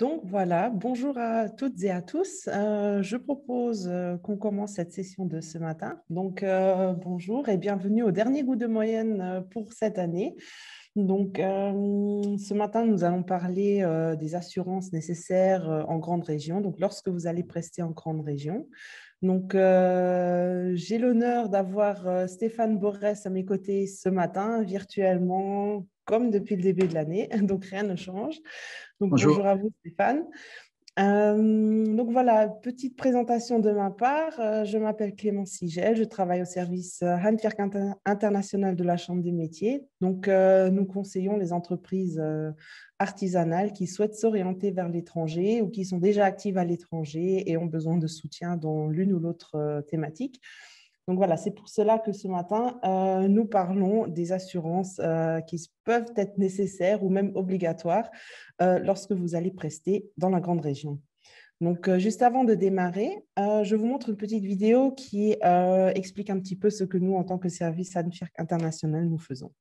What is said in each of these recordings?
Donc voilà, bonjour à toutes et à tous. Je propose qu'on commence cette session de ce matin. Donc bonjour et bienvenue au dernier goût de moyenne pour cette année. Donc ce matin, nous allons parler des assurances nécessaires en grande région. Donc lorsque vous allez prester en grande région. Donc j'ai l'honneur d'avoir Stéphane Borès à mes côtés ce matin, virtuellement, comme depuis le début de l'année. Donc rien ne change. Donc, bonjour Bonjour. à vous, Stéphane. Donc voilà, petite présentation de ma part. Je m'appelle Clémence Sigel, je travaille au service Handwerk International de la Chambre des métiers. Donc, nous conseillons les entreprises artisanales qui souhaitent s'orienter vers l'étranger ou qui sont déjà actives à l'étranger et ont besoin de soutien dans l'une ou l'autre thématique. Donc voilà, c'est pour cela que ce matin, nous parlons des assurances qui peuvent être nécessaires ou même obligatoires lorsque vous allez prester dans la grande région. Donc, juste avant de démarrer, je vous montre une petite vidéo qui explique un petit peu ce que nous, en tant que service Handwerk International, nous faisons.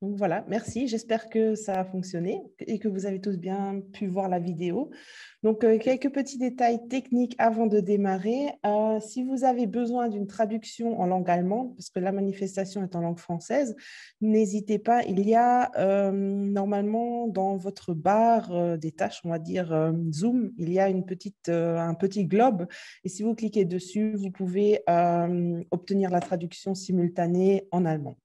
Donc voilà, merci. J'espère que ça a fonctionné et que vous avez tous bien pu voir la vidéo. Donc, quelques petits détails techniques avant de démarrer. Si vous avez besoin d'une traduction en langue allemande, parce que la manifestation est en langue française, n'hésitez pas. Il y a normalement dans votre barre des tâches, on va dire Zoom, il y a un petit globe. Et si vous cliquez dessus, vous pouvez obtenir la traduction simultanée en allemand.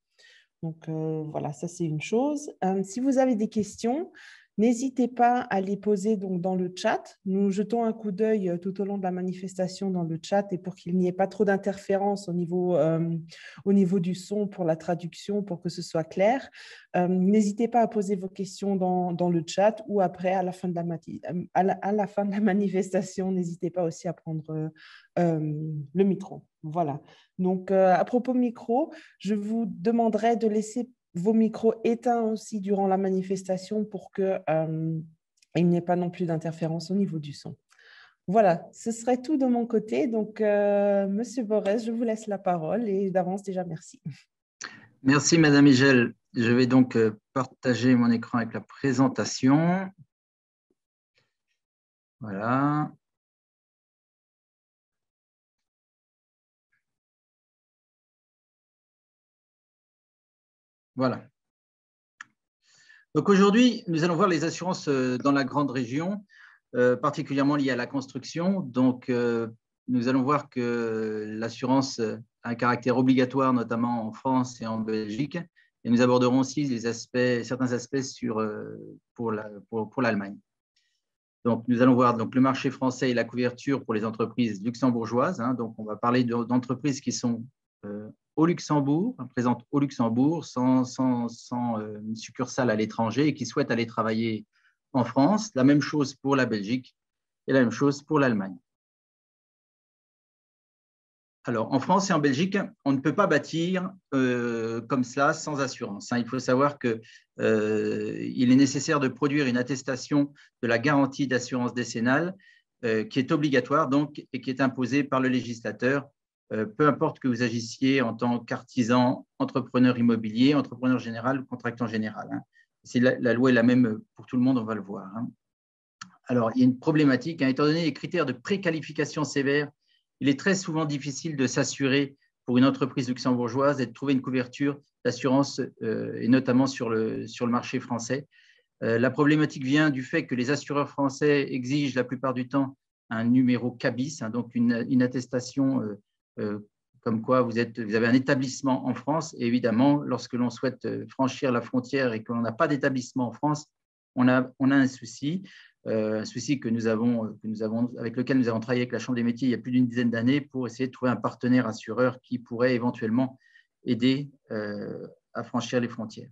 Donc voilà, ça c'est une chose. Si vous avez des questions, n'hésitez pas à les poser donc, dans le chat. Nous jetons un coup d'œil tout au long de la manifestation dans le chat et pour qu'il n'y ait pas trop d'interférences au niveau du son pour la traduction, pour que ce soit clair. N'hésitez pas à poser vos questions dans le chat ou après, à la fin de la fin de la manifestation, n'hésitez pas aussi à prendre le micro. Voilà. Donc, à propos micro, je vous demanderai de laisser vos micros éteints aussi durant la manifestation pour qu'il n'y ait pas non plus d'interférence au niveau du son. Voilà, ce serait tout de mon côté. Donc, Monsieur Borès, je vous laisse la parole et d'avance déjà, merci. Merci, Madame Igel. Je vais donc partager mon écran avec la présentation. Voilà. Voilà. Donc aujourd'hui, nous allons voir les assurances dans la grande région, particulièrement liées à la construction. Donc, nous allons voir que l'assurance a un caractère obligatoire, notamment en France et en Belgique. Et nous aborderons aussi certains aspects pour l'Allemagne. Donc, nous allons voir donc, le marché français et la couverture pour les entreprises luxembourgeoises. Donc, on va parler d'entreprises qui sont au Luxembourg, présentes au Luxembourg, sans une succursale à l'étranger et qui souhaitent aller travailler en France. La même chose pour la Belgique et la même chose pour l'Allemagne. Alors, en France et en Belgique, on ne peut pas bâtir comme cela sans assurance. Il faut savoir qu'il est nécessaire de produire une attestation de la garantie d'assurance décennale qui est obligatoire donc, et qui est imposée par le législateur, peu importe que vous agissiez en tant qu'artisan, entrepreneur immobilier, entrepreneur général ou contractant général. La loi est la même pour tout le monde, on va le voir. Alors, il y a une problématique, étant donné les critères de préqualification sévères, il est très souvent difficile de s'assurer pour une entreprise luxembourgeoise et de trouver une couverture d'assurance et notamment sur le marché français. La problématique vient du fait que les assureurs français exigent la plupart du temps un numéro CABIS, hein, donc une attestation comme quoi vous avez un établissement en France. Et évidemment, lorsque l'on souhaite franchir la frontière et que l'on n'a pas d'établissement en France, on a un souci avec lequel nous avons travaillé avec la Chambre des métiers il y a plus d'une dizaine d'années pour essayer de trouver un partenaire assureur qui pourrait éventuellement aider à franchir les frontières.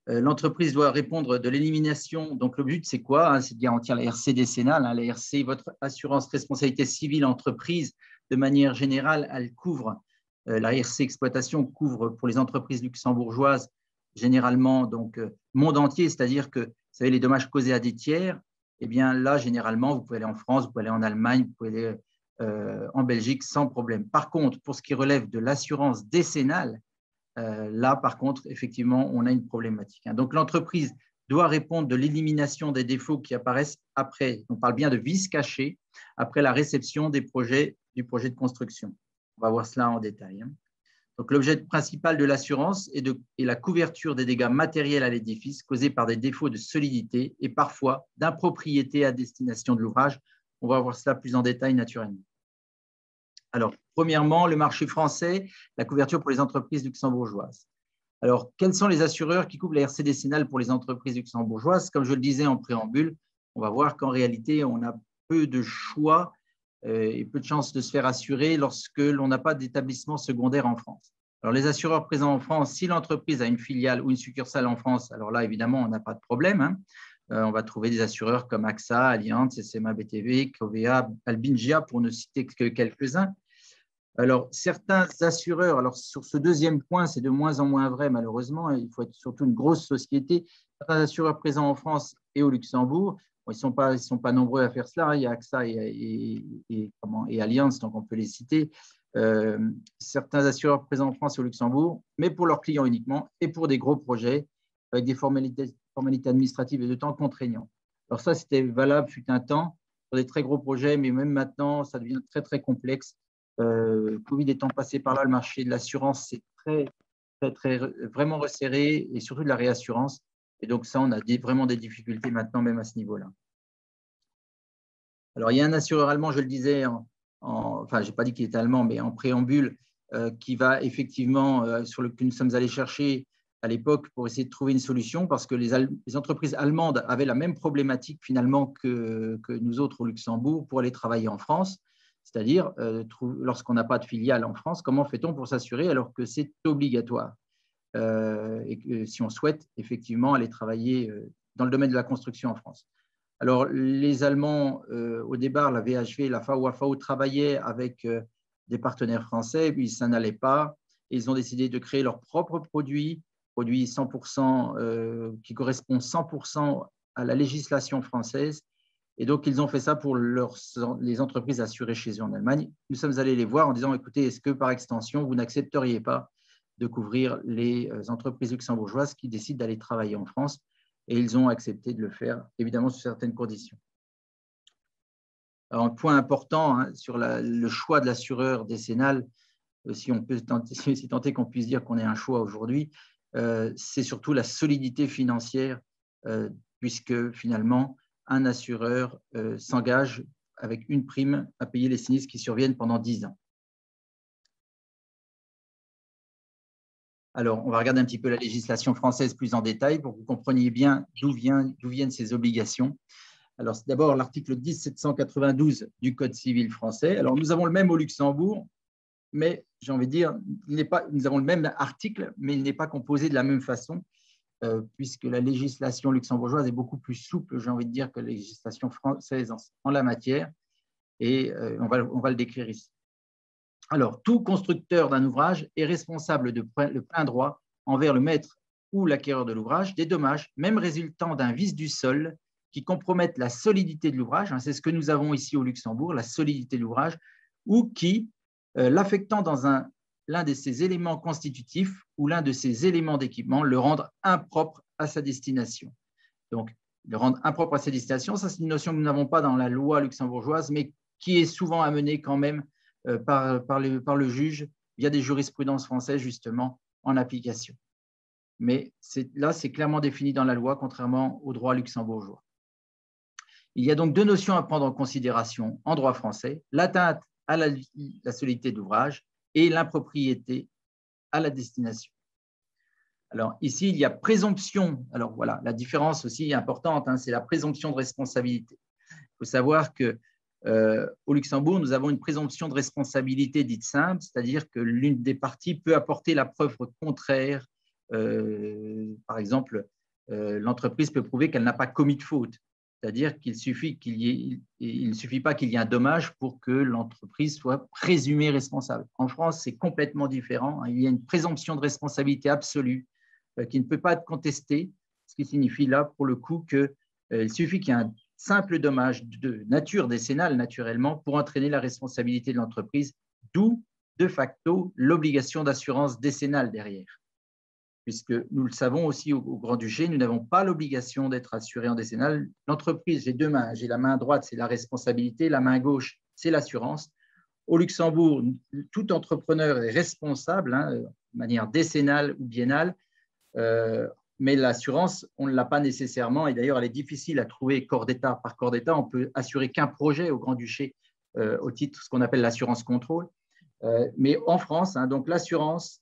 L'entreprise doit répondre de l'élimination. Donc, le but, c'est quoi, hein? C'est de garantir la RC décennale. Hein. La RC, votre assurance responsabilité civile entreprise, de manière générale, elle couvre, la RC exploitation couvre pour les entreprises luxembourgeoises, généralement, donc, monde entier, c'est-à-dire que, vous savez, les dommages causés à des tiers, eh bien, là, généralement, vous pouvez aller en France, vous pouvez aller en Allemagne, vous pouvez aller en Belgique sans problème. Par contre, pour ce qui relève de l'assurance décennale, là, par contre, effectivement, on a une problématique. Hein. Donc, l'entreprise doit répondre de l'élimination des défauts qui apparaissent après, on parle bien de vices cachés, après la réception du projet de construction. On va voir cela en détail. Hein. Donc, l'objet principal de l'assurance est la couverture des dégâts matériels à l'édifice causés par des défauts de solidité et parfois d'impropriété à destination de l'ouvrage. On va voir cela plus en détail naturellement. Alors, premièrement, le marché français, la couverture pour les entreprises luxembourgeoises. Alors, quels sont les assureurs qui couvrent la RC décennale pour les entreprises luxembourgeoises? Comme je le disais en préambule, on va voir qu'en réalité, on a peu de choix et peu de chances de se faire assurer lorsque l'on n'a pas d'établissement secondaire en France. Alors, les assureurs présents en France, si l'entreprise a une filiale ou une succursale en France, alors là, évidemment, on n'a pas de problème. Hein. On va trouver des assureurs comme AXA, Allianz, SMA BTV, Covea, Albingia, pour ne citer que quelques-uns. Alors, certains assureurs, alors sur ce deuxième point, c'est de moins en moins vrai, malheureusement, il faut être surtout une grosse société. Certains assureurs présents en France et au Luxembourg, bon, ils ne sont pas nombreux à faire cela, il y a AXA et Allianz, donc on peut les citer. Certains assureurs présents en France et au Luxembourg, mais pour leurs clients uniquement et pour des gros projets avec des formalités administratives et de temps contraignants. Alors ça, c'était valable fut un temps pour des très gros projets, mais même maintenant, ça devient très, très complexe. Covid étant passé par là, le marché de l'assurance, c'est vraiment resserré et surtout de la réassurance. Et donc ça, on a vraiment des difficultés maintenant, même à ce niveau-là. Alors, il y a un assureur allemand, je le disais, enfin, je n'ai pas dit qu'il était allemand, mais en préambule, qui va effectivement, sur lequel nous sommes allés chercher à l'époque pour essayer de trouver une solution, parce que les entreprises allemandes avaient la même problématique finalement que nous autres au Luxembourg pour aller travailler en France. C'est-à-dire, lorsqu'on n'a pas de filiale en France, comment fait-on pour s'assurer alors que c'est obligatoire et que si on souhaite effectivement aller travailler dans le domaine de la construction en France. Alors, les Allemands, au départ, la VHV, la FAO travaillaient avec des partenaires français, puis ça n'allait pas. Et ils ont décidé de créer leur propre produit 100%, qui correspond 100% à la législation française. Et donc, ils ont fait ça pour les entreprises assurées chez eux en Allemagne. Nous sommes allés les voir en disant, écoutez, est-ce que par extension, vous n'accepteriez pas de couvrir les entreprises luxembourgeoises qui décident d'aller travailler en France? Et ils ont accepté de le faire, évidemment, sous certaines conditions. Alors, un point important hein, sur le choix de l'assureur décennal, si on peut tenter qu'on puisse dire qu'on ait un choix aujourd'hui, c'est surtout la solidité financière, puisque finalement, un assureur s'engage avec une prime à payer les sinistres qui surviennent pendant 10 ans. Alors, on va regarder un petit peu la législation française plus en détail pour que vous compreniez bien d'où viennent ces obligations. Alors, c'est d'abord l'article 1792 du Code civil français. Alors, nous avons le même au Luxembourg, mais j'ai envie de dire, nous avons le même article, mais il n'est pas composé de la même façon, puisque la législation luxembourgeoise est beaucoup plus souple, j'ai envie de dire, que la législation française en la matière, et on va le décrire ici. Alors, tout constructeur d'un ouvrage est responsable de plein droit envers le maître ou l'acquéreur de l'ouvrage des dommages, même résultant d'un vice du sol, qui compromettent la solidité de l'ouvrage, hein, c'est ce que nous avons ici au Luxembourg, la solidité de l'ouvrage, ou qui, l'affectant dans l'un de ses éléments constitutifs ou l'un de ses éléments d'équipement, le rendent impropre à sa destination. Donc, le rendre impropre à sa destination, ça c'est une notion que nous n'avons pas dans la loi luxembourgeoise, mais qui est souvent amenée quand même par le juge via des jurisprudences françaises justement en application. Mais là, c'est clairement défini dans la loi, contrairement au droit luxembourgeois. Il y a donc deux notions à prendre en considération en droit français, l'atteinte à la solidité d'ouvrage et l'impropriété à la destination. Alors ici, il y a présomption. Alors voilà, la différence aussi importante, hein, c'est la présomption de responsabilité. Il faut savoir qu'au Luxembourg, nous avons une présomption de responsabilité dite simple, c'est-à-dire que l'une des parties peut apporter la preuve contraire. Par exemple, l'entreprise peut prouver qu'elle n'a pas commis de faute. C'est-à-dire qu'il ne suffit pas qu'il y ait un dommage pour que l'entreprise soit présumée responsable. En France, c'est complètement différent. Il y a une présomption de responsabilité absolue qui ne peut pas être contestée, ce qui signifie là, pour le coup, qu'il suffit qu'il y ait un simple dommage de nature décennale, naturellement, pour entraîner la responsabilité de l'entreprise, d'où, de facto, l'obligation d'assurance décennale derrière. Puisque nous le savons aussi au Grand-Duché, nous n'avons pas l'obligation d'être assurés en décennale. L'entreprise, j'ai deux mains. J'ai la main droite, c'est la responsabilité. La main gauche, c'est l'assurance. Au Luxembourg, tout entrepreneur est responsable, hein, de manière décennale ou biennale, mais l'assurance, on ne l'a pas nécessairement. Et d'ailleurs, elle est difficile à trouver corps d'État par corps d'État. On peut assurer qu'un projet au Grand-Duché au titre de ce qu'on appelle l'assurance contrôle. Mais en France, hein, donc l'assurance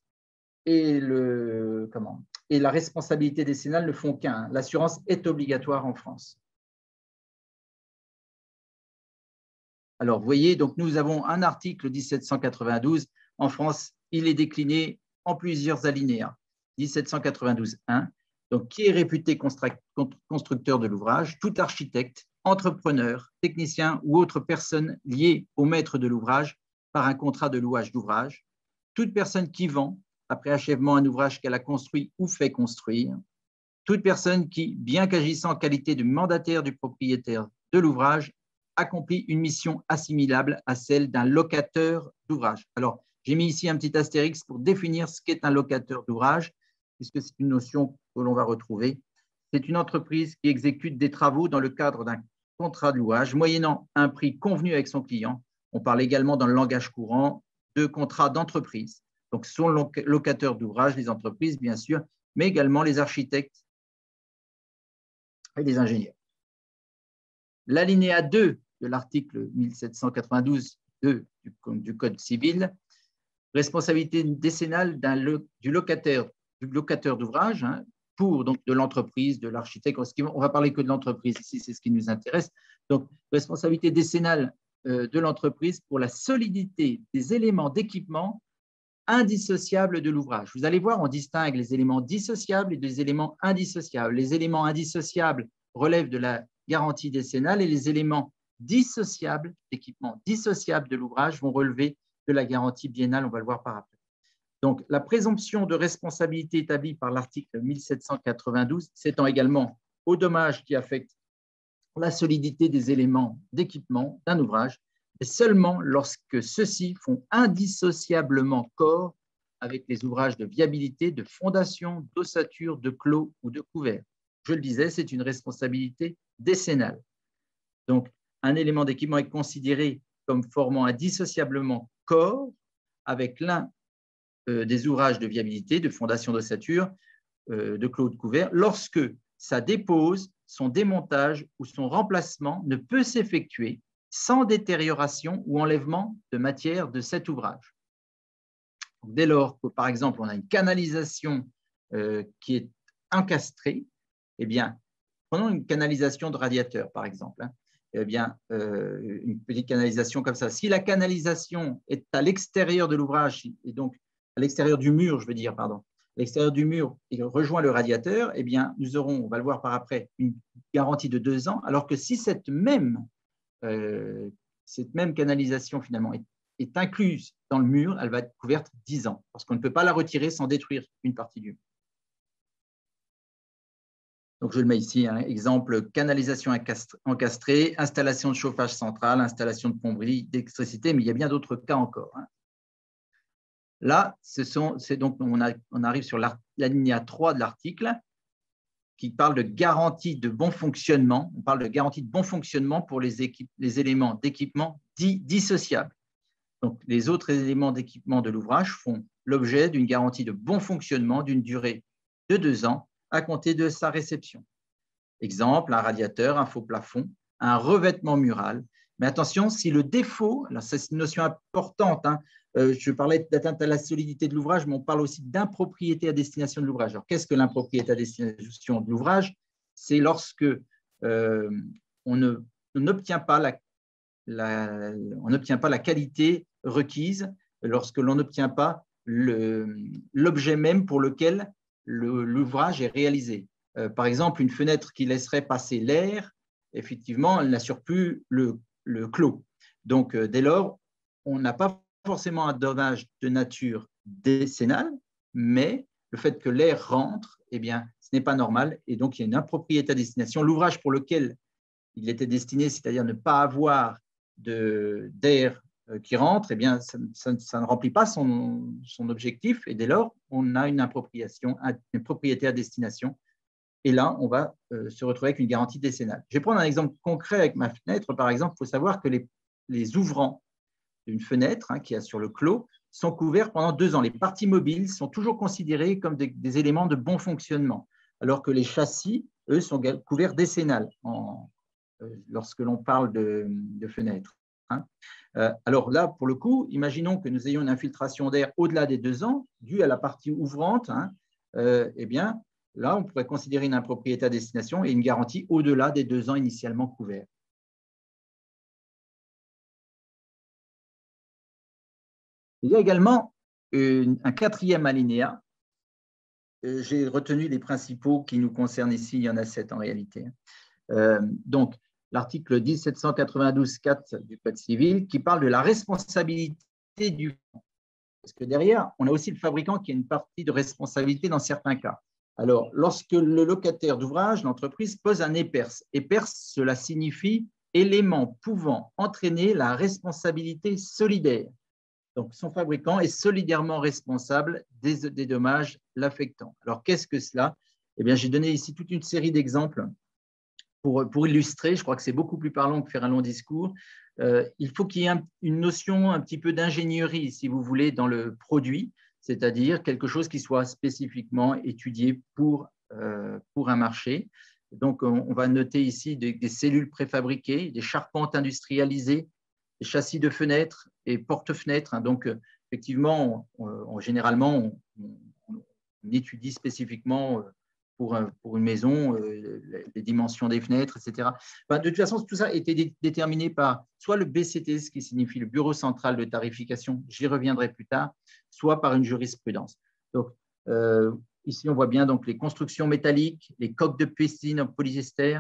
et la responsabilité décennale ne font qu'un. L'assurance est obligatoire en France. Alors, vous voyez, donc nous avons un article 1792. En France, il est décliné en plusieurs alinéas. 1792.1, donc qui est réputé constructeur de l'ouvrage, tout architecte, entrepreneur, technicien ou autre personne liée au maître de l'ouvrage par un contrat de louage d'ouvrage, toute personne qui vend, après achèvement un ouvrage qu'elle a construit ou fait construire, toute personne qui, bien qu'agissant en qualité de mandataire du propriétaire de l'ouvrage, accomplit une mission assimilable à celle d'un locateur d'ouvrage. Alors, j'ai mis ici un petit astérix pour définir ce qu'est un locateur d'ouvrage, puisque c'est une notion que l'on va retrouver. C'est une entreprise qui exécute des travaux dans le cadre d'un contrat de louage, moyennant un prix convenu avec son client. On parle également dans le langage courant de contrat d'entreprise. Donc, ce sont locateurs d'ouvrage, les entreprises, bien sûr, mais également les architectes et les ingénieurs. L'alinéa 2 de l'article 1792.2 du Code civil, responsabilité décennale du locataire d'ouvrage, hein, pour donc, de l'entreprise, de l'architecte. On va parler que de l'entreprise ici, c'est ce qui nous intéresse. Donc, responsabilité décennale de l'entreprise pour la solidité des éléments d'équipement indissociables de l'ouvrage. Vous allez voir, on distingue les éléments dissociables et des éléments indissociables. Les éléments indissociables relèvent de la garantie décennale et les éléments dissociables, d'équipements dissociables de l'ouvrage vont relever de la garantie biennale, on va le voir par après. Donc, la présomption de responsabilité établie par l'article 1792 s'étend également aux dommages qui affectent la solidité des éléments d'équipement d'un ouvrage, et seulement lorsque ceux-ci font indissociablement corps avec les ouvrages de viabilité, de fondation, d'ossature, de clos ou de couvert. Je le disais, c'est une responsabilité décennale. Donc, un élément d'équipement est considéré comme formant indissociablement corps avec l'un des ouvrages de viabilité, de fondation, d'ossature, de clos, de couvert, lorsque sa dépose, son démontage ou son remplacement ne peut s'effectuer sans détérioration ou enlèvement de matière de cet ouvrage. Donc, dès lors que, par exemple, on a une canalisation qui est encastrée, eh bien, prenons une canalisation de radiateur, par exemple, hein, eh bien, une petite canalisation comme ça. Si la canalisation est à l'extérieur de l'ouvrage, et donc à l'extérieur du mur, je veux dire, pardon, à l'extérieur du mur et rejoint le radiateur, eh bien, nous aurons, on va le voir par après, une garantie de 2 ans, alors que si cette même canalisation, finalement, est incluse dans le mur, elle va être couverte 10 ans, parce qu'on ne peut pas la retirer sans détruire une partie du mur. Donc, je le mets ici, hein, exemple, canalisation encastrée, installation de chauffage central, installation de pomperie, d'électricité, mais il y a bien d'autres cas encore. Hein. Là, donc, on arrive sur l'alinéa 3 de l'article qui parle de garantie de bon fonctionnement. On parle de garantie de bon fonctionnement pour les éléments d'équipement dits dissociables. Donc, les autres éléments d'équipement de l'ouvrage font l'objet d'une garantie de bon fonctionnement d'une durée de 2 ans à compter de sa réception. Exemple, un radiateur, un faux plafond, un revêtement mural. Mais attention, si le défaut, c'est une notion importante, hein, je parlais d'atteinte à la solidité de l'ouvrage, mais on parle aussi d'impropriété à destination de l'ouvrage. Alors, qu'est-ce que l'impropriété à destination de l'ouvrage? C'est lorsque on n'obtient pas la qualité requise, lorsque l'on n'obtient pas l'objet même pour lequel l'ouvrage est réalisé. Par exemple, une fenêtre qui laisserait passer l'air, effectivement, elle n'assure plus le clos. Donc, dès lors, on n'a pas forcément un dommage de nature décennale, mais le fait que l'air rentre, eh bien, ce n'est pas normal, et donc il y a une impropriété à destination. L'ouvrage pour lequel il était destiné, c'est-à-dire ne pas avoir d'air qui rentre, eh bien, ça ne remplit pas son objectif, et dès lors, on a une propriété à destination. Et là, on va se retrouver avec une garantie décennale. Je vais prendre un exemple concret avec ma fenêtre. Par exemple, il faut savoir que les ouvrants d'une fenêtre qui a sur le clos sont couverts pendant 2 ans. Les parties mobiles sont toujours considérées comme des éléments de bon fonctionnement, alors que les châssis, eux, sont couverts décennales lorsque l'on parle de fenêtres. Alors là, pour le coup, imaginons que nous ayons une infiltration d'air au-delà des 2 ans, due à la partie ouvrante, eh bien, là, on pourrait considérer une impropriété à destination et une garantie au-delà des 2 ans initialement couverts. Il y a également un 4e alinéa. J'ai retenu les principaux qui nous concernent ici, il y en a 7 en réalité. Donc, l'article 1792-4 du Code civil qui parle de la responsabilité du fabricant. Parce que derrière, on a aussi le fabricant qui a une partie de responsabilité dans certains cas. Alors, lorsque le locataire d'ouvrage, l'entreprise, pose un EPERS, EPERS, cela signifie élément pouvant entraîner la responsabilité solidaire. Donc, son fabricant est solidairement responsable des dommages l'affectant. Alors, qu'est-ce que cela? Eh bien, j'ai donné ici toute une série d'exemples pour illustrer. Je crois que c'est beaucoup plus parlant que faire un long discours. Il faut qu'il y ait une notion un petit peu d'ingénierie, si vous voulez, dans le produit, c'est-à-dire quelque chose qui soit spécifiquement étudié pour un marché. Donc, on va noter ici des cellules préfabriquées, des charpentes industrialisées, des châssis de fenêtres et porte-fenêtres. Donc, effectivement, généralement, on étudie spécifiquement pour une maison les dimensions des fenêtres, etc. Enfin, de toute façon, tout ça a été déterminé par soit le BCT, ce qui signifie le Bureau central de tarification, j'y reviendrai plus tard, soit par une jurisprudence. Donc, ici, on voit bien donc, les constructions métalliques, les coques de piscine en polyester,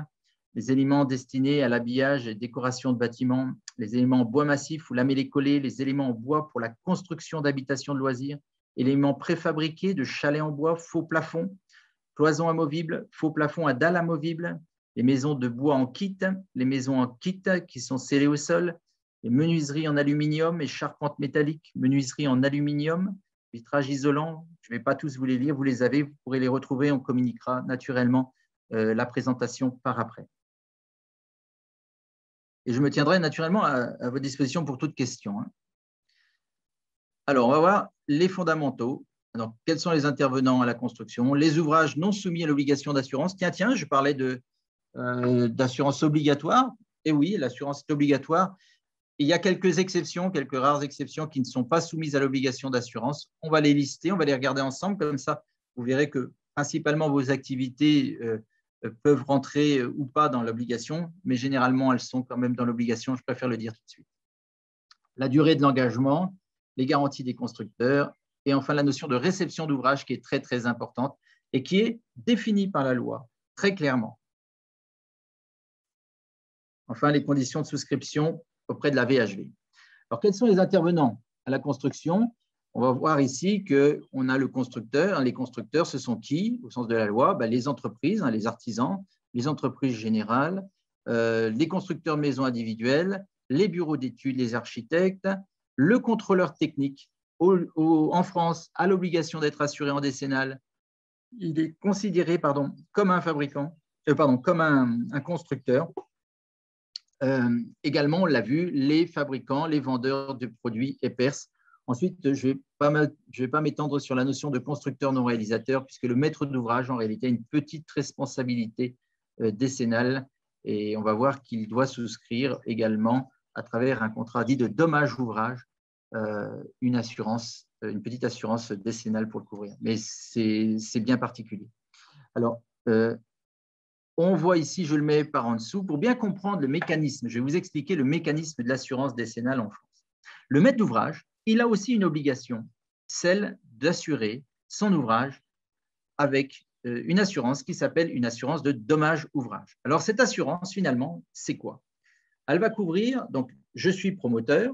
les éléments destinés à l'habillage et décoration de bâtiments, les éléments en bois massif ou lamellé-collé, les éléments en bois pour la construction d'habitations de loisirs, éléments préfabriqués de chalets en bois, faux plafonds, cloisons amovibles, faux plafonds à dalles amovibles, les maisons de bois en kit, les maisons en kit qui sont scellées au sol, les menuiseries en aluminium et charpentes métalliques, menuiseries en aluminium, vitrage isolant. Je ne vais pas tous vous les lire, vous les avez, vous pourrez les retrouver, on communiquera naturellement la présentation par après. Et je me tiendrai naturellement à votre disposition pour toute question. Alors, on va voir les fondamentaux. Alors, quels sont les intervenants à la construction? Les ouvrages non soumis à l'obligation d'assurance. Tiens, je parlais d'assurance obligatoire. Et oui, l'assurance est obligatoire. Il y a quelques exceptions, quelques rares exceptions qui ne sont pas soumises à l'obligation d'assurance. On va les lister, on va les regarder ensemble. Comme ça, vous verrez que principalement vos activités peuvent rentrer ou pas dans l'obligation, mais généralement, elles sont quand même dans l'obligation. Je préfère le dire tout de suite. La durée de l'engagement, les garanties des constructeurs, et enfin la notion de réception d'ouvrage qui est très, très importante et qui est définie par la loi très clairement. Enfin, les conditions de souscription auprès de la VHV. Alors, quels sont les intervenants à la construction? On va voir ici qu'on a le constructeur. Les constructeurs, ce sont qui, au sens de la loi? Les entreprises, les artisans, les entreprises générales, les constructeurs maisons individuelles, les bureaux d'études, les architectes, le contrôleur technique. En France, a l'obligation d'être assuré en décennale. Il est considéré comme un fabricant, comme un constructeur. Également, on l'a vu, les fabricants, les vendeurs de produits EPERS. Ensuite, je ne vais pas m'étendre sur la notion de constructeur non réalisateur, puisque le maître d'ouvrage, en réalité, a une petite responsabilité décennale, et on va voir qu'il doit souscrire également, à travers un contrat dit de dommage ouvrage, une assurance, une petite assurance décennale pour le couvrir. Mais c'est bien particulier. Alors, on voit ici, je le mets par en dessous, pour bien comprendre le mécanisme, je vais vous expliquer le mécanisme de l'assurance décennale en France. Le maître d'ouvrage, il a aussi une obligation, celle d'assurer son ouvrage avec une assurance qui s'appelle une assurance de dommage ouvrage. Alors, cette assurance, finalement, c'est quoi? Elle va couvrir, donc, je suis promoteur,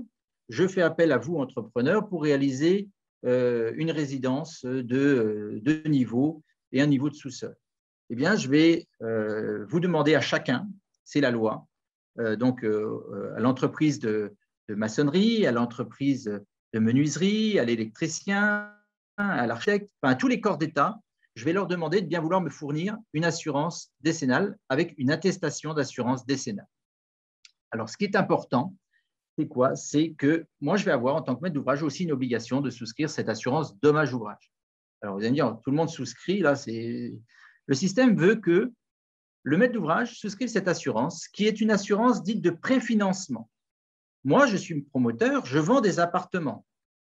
je fais appel à vous, entrepreneur, pour réaliser une résidence de niveau et un niveau de sous-sol. Eh bien, je vais vous demander à chacun, c'est la loi, donc à l'entreprise de maçonnerie, à l'entreprise de menuiserie, à l'électricien, à l'architecte, enfin, à tous les corps d'État, je vais leur demander de bien vouloir me fournir une assurance décennale avec une attestation d'assurance décennale. Alors, ce qui est important, c'est quoi? C'est que moi, je vais avoir, en tant que maître d'ouvrage, aussi une obligation de souscrire cette assurance dommage ouvrage. Alors, vous allez me dire, tout le monde souscrit, là, c'est… Le système veut que le maître d'ouvrage souscrive cette assurance, qui est une assurance dite de préfinancement. Moi, je suis promoteur, je vends des appartements.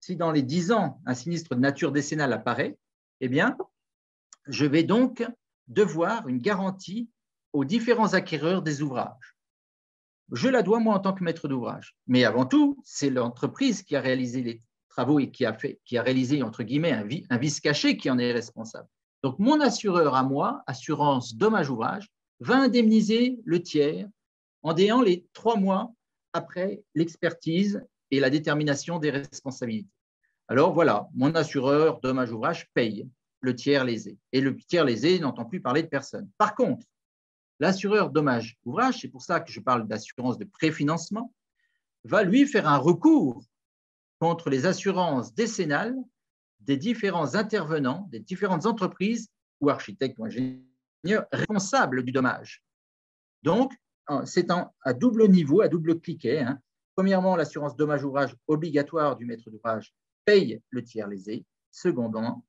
Si dans les 10 ans, un sinistre de nature décennale apparaît, eh bien, je vais donc devoir une garantie aux différents acquéreurs des ouvrages. Je la dois, moi, en tant que maître d'ouvrage. Mais avant tout, c'est l'entreprise qui a réalisé les travaux et qui a réalisé, entre guillemets, un vice caché qui en est responsable. Donc, mon assureur à moi, assurance dommage ouvrage, va indemniser le tiers en déant les 3 mois après l'expertise et la détermination des responsabilités. Alors voilà, mon assureur dommage ouvrage paye le tiers lésé. Et le tiers lésé n'entend plus parler de personne. Par contre, l'assureur dommage ouvrage, c'est pour ça que je parle d'assurance de préfinancement, va lui faire un recours contre les assurances décennales des différents intervenants, des différentes entreprises ou architectes ou ingénieurs responsables du dommage. Donc, c'est à double niveau, à double cliquet. Hein. Premièrement, l'assurance dommage ouvrage obligatoire du maître d'ouvrage paye le tiers lésé. Secondement,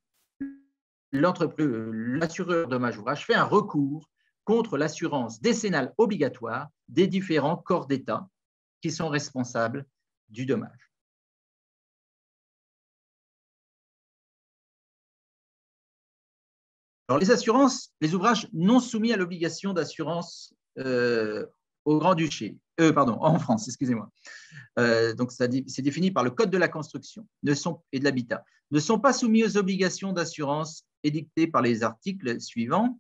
l'assureur dommage ouvrage fait un recours contre l'assurance décennale obligatoire des différents corps d'État qui sont responsables du dommage. Alors, les assurances, les ouvrages non soumis à l'obligation d'assurance au Grand-Duché, en France, excusez-moi. Donc, c'est défini par le Code de la construction et de l'habitat, ne sont pas soumis aux obligations d'assurance édictées par les articles suivants.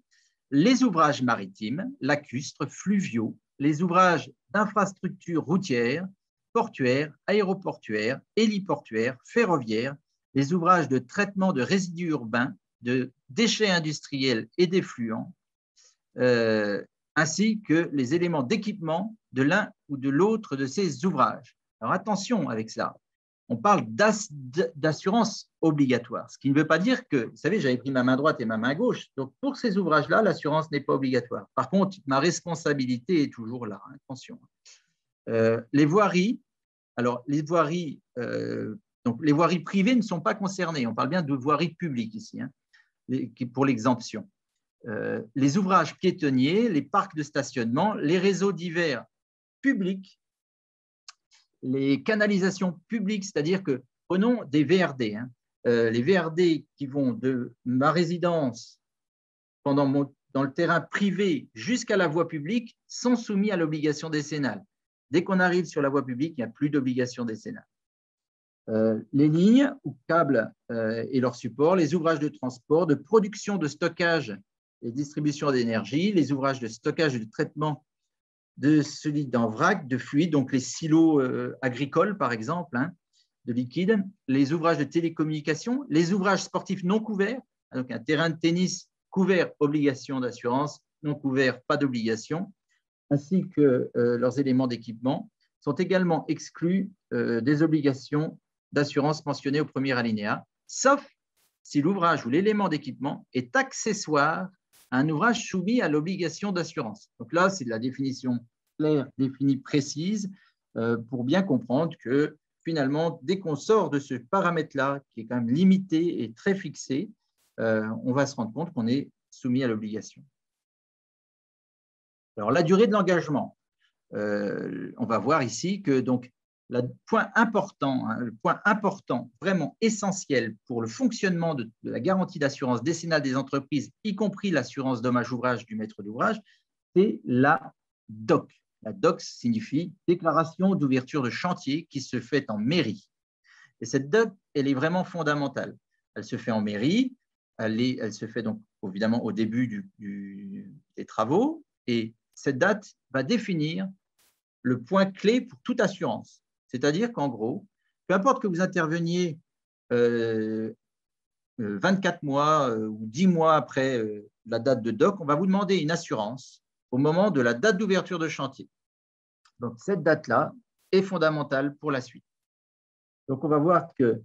Les ouvrages maritimes, lacustres, fluviaux, les ouvrages d'infrastructures routières, portuaires, aéroportuaires, héliportuaires, ferroviaires, les ouvrages de traitement de résidus urbains, de déchets industriels et d'effluents, ainsi que les éléments d'équipement de l'un ou de l'autre de ces ouvrages. Alors attention avec ça, on parle d'assurance obligatoire, ce qui ne veut pas dire que, vous savez, j'avais pris ma main droite et ma main gauche, donc pour ces ouvrages-là, l'assurance n'est pas obligatoire. Par contre, ma responsabilité est toujours là, attention. Les voiries, alors les voiries, donc les voiries privées ne sont pas concernées, on parle bien de voiries publiques ici, hein, pour l'exemption. Les ouvrages piétonniers, les parcs de stationnement, les réseaux divers publics, les canalisations publiques, c'est-à-dire que, prenons des VRD, hein, les VRD qui vont de ma résidence dans le terrain privé jusqu'à la voie publique sont soumis à l'obligation décennale. Dès qu'on arrive sur la voie publique, il n'y a plus d'obligation décennale. Les lignes ou câbles et leurs supports, les ouvrages de transport, de production, de stockage et distribution d'énergie, les ouvrages de stockage et de traitement de solides en vrac, de fluides, donc les silos agricoles par exemple, hein, de liquide, les ouvrages de télécommunication, les ouvrages sportifs non couverts, donc un terrain de tennis couvert, obligation d'assurance, non couvert, pas d'obligation, ainsi que leurs éléments d'équipement, sont également exclus des obligations d'assurance mentionnées au premier alinéa, sauf si l'ouvrage ou l'élément d'équipement est accessoire à un ouvrage soumis à l'obligation d'assurance. Donc là, c'est la définition claire, définie, précise, pour bien comprendre que finalement, dès qu'on sort de ce paramètre-là, qui est quand même limité et très fixé, on va se rendre compte qu'on est soumis à l'obligation. Alors, la durée de l'engagement. On va voir ici que donc, le point important, vraiment essentiel pour le fonctionnement de la garantie d'assurance décennale des entreprises, y compris l'assurance dommage-ouvrage du maître d'ouvrage, c'est la DOC. La DOC signifie déclaration d'ouverture de chantier qui se fait en mairie. Et cette DOC, elle est vraiment fondamentale. Elle se fait en mairie, elle se fait donc évidemment au début des travaux, et cette date va définir le point clé pour toute assurance. C'est-à-dire qu'en gros, peu importe que vous interveniez 24 mois ou 10 mois après la date de DOC, on va vous demander une assurance au moment de la date d'ouverture de chantier. Donc, cette date-là est fondamentale pour la suite. Donc, on va voir qu'il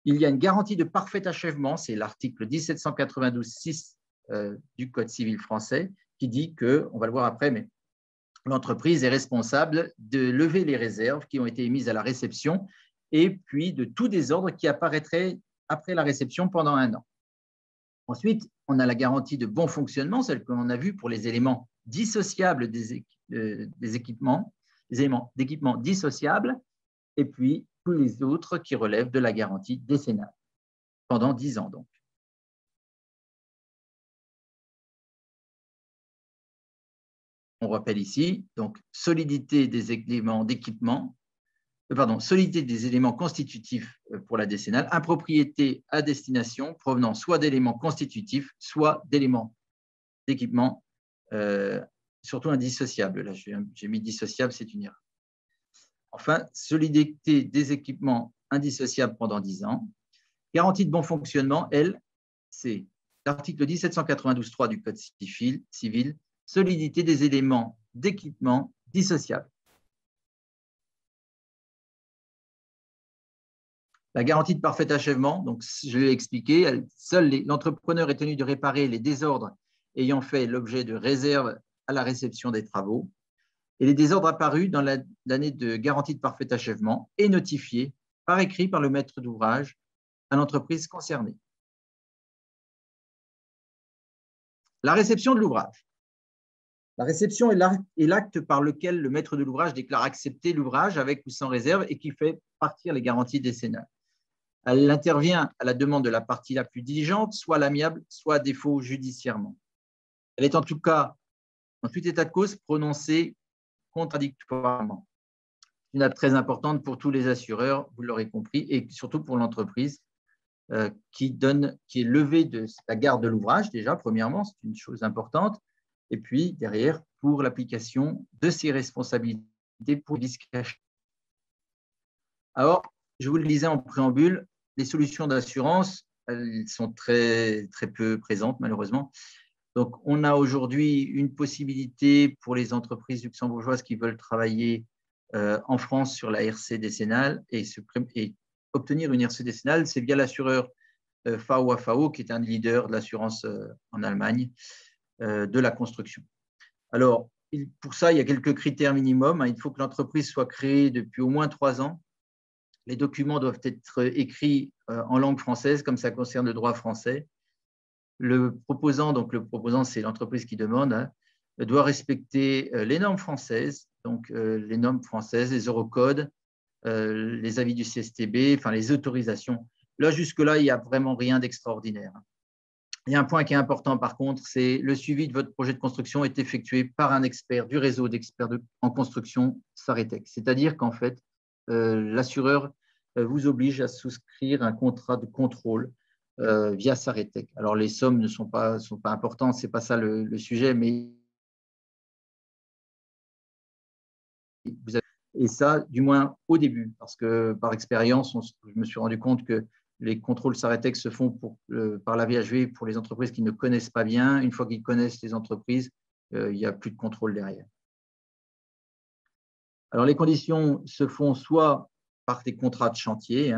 y a une garantie de parfait achèvement, c'est l'article 1792-6 du Code civil français, qui dit que, on va le voir après, mais l'entreprise est responsable de lever les réserves qui ont été émises à la réception et puis de tout désordre qui apparaîtrait après la réception pendant 1 an. Ensuite, on a la garantie de bon fonctionnement, celle que l'on a vue pour les éléments dissociables des équipements, les éléments d'équipement dissociables, et puis tous les autres qui relèvent de la garantie décennale, pendant 10 ans donc. On rappelle ici, donc, solidité des éléments d'équipement, solidité des éléments constitutifs pour la décennale, impropriété à destination provenant soit d'éléments constitutifs, soit d'éléments d'équipement, surtout indissociables. Là, j'ai mis dissociable, c'est une erreur. Enfin, solidité des équipements indissociables pendant 10 ans. Garantie de bon fonctionnement, elle, c'est l'article 1792.3 du Code civil, solidité des éléments d'équipement dissociables. La garantie de parfait achèvement, donc je l'ai expliqué, seul l'entrepreneur est tenu de réparer les désordres ayant fait l'objet de réserve à la réception des travaux. Et les désordres apparus dans l'année de garantie de parfait achèvement est notifié par écrit par le maître d'ouvrage à l'entreprise concernée. La réception de l'ouvrage. La réception est l'acte par lequel le maître de l'ouvrage déclare accepter l'ouvrage avec ou sans réserve et qui fait partir les garanties décennales. Elle intervient à la demande de la partie la plus diligente, soit à l'amiable, soit à défaut judiciairement. Elle est en tout cas, en tout état de cause, prononcée contradictoirement. C'est une date très importante pour tous les assureurs, vous l'aurez compris, et surtout pour l'entreprise qui est levée de la garde de l'ouvrage, déjà, premièrement, c'est une chose importante, et puis derrière, pour l'application de ses responsabilités pour les vices cachés. Alors, je vous le disais en préambule, les solutions d'assurance, elles sont très, très peu présentes, malheureusement. Donc, on a aujourd'hui une possibilité pour les entreprises luxembourgeoises qui veulent travailler en France sur la RC décennale et obtenir une RC décennale, c'est via l'assureur VAO, qui est un leader de l'assurance en Allemagne de la construction. Alors, pour ça, il y a quelques critères minimums. Il faut que l'entreprise soit créée depuis au moins 3 ans. Les documents doivent être écrits en langue française, comme ça concerne le droit français. Le proposant, c'est l'entreprise qui demande, doit respecter les normes françaises, donc les normes françaises, les eurocodes, les avis du CSTB, enfin les autorisations. Là, jusque-là, il n'y a vraiment rien d'extraordinaire. Il y a un point qui est important, par contre, c'est le suivi de votre projet de construction est effectué par un expert du réseau d'experts en construction Saretec. C'est-à-dire qu'en fait, l'assureur vous oblige à souscrire un contrat de contrôle via Saretec. Alors, les sommes ne sont pas importantes, ce n'est pas ça le sujet, mais et ça, du moins au début, parce que par expérience, je me suis rendu compte que les contrôles Saretec se font par la VHV pour les entreprises qui ne connaissent pas bien. Une fois qu'ils connaissent les entreprises, il n'y a plus de contrôle derrière. Alors, les conditions se font soit par des contrats de chantier,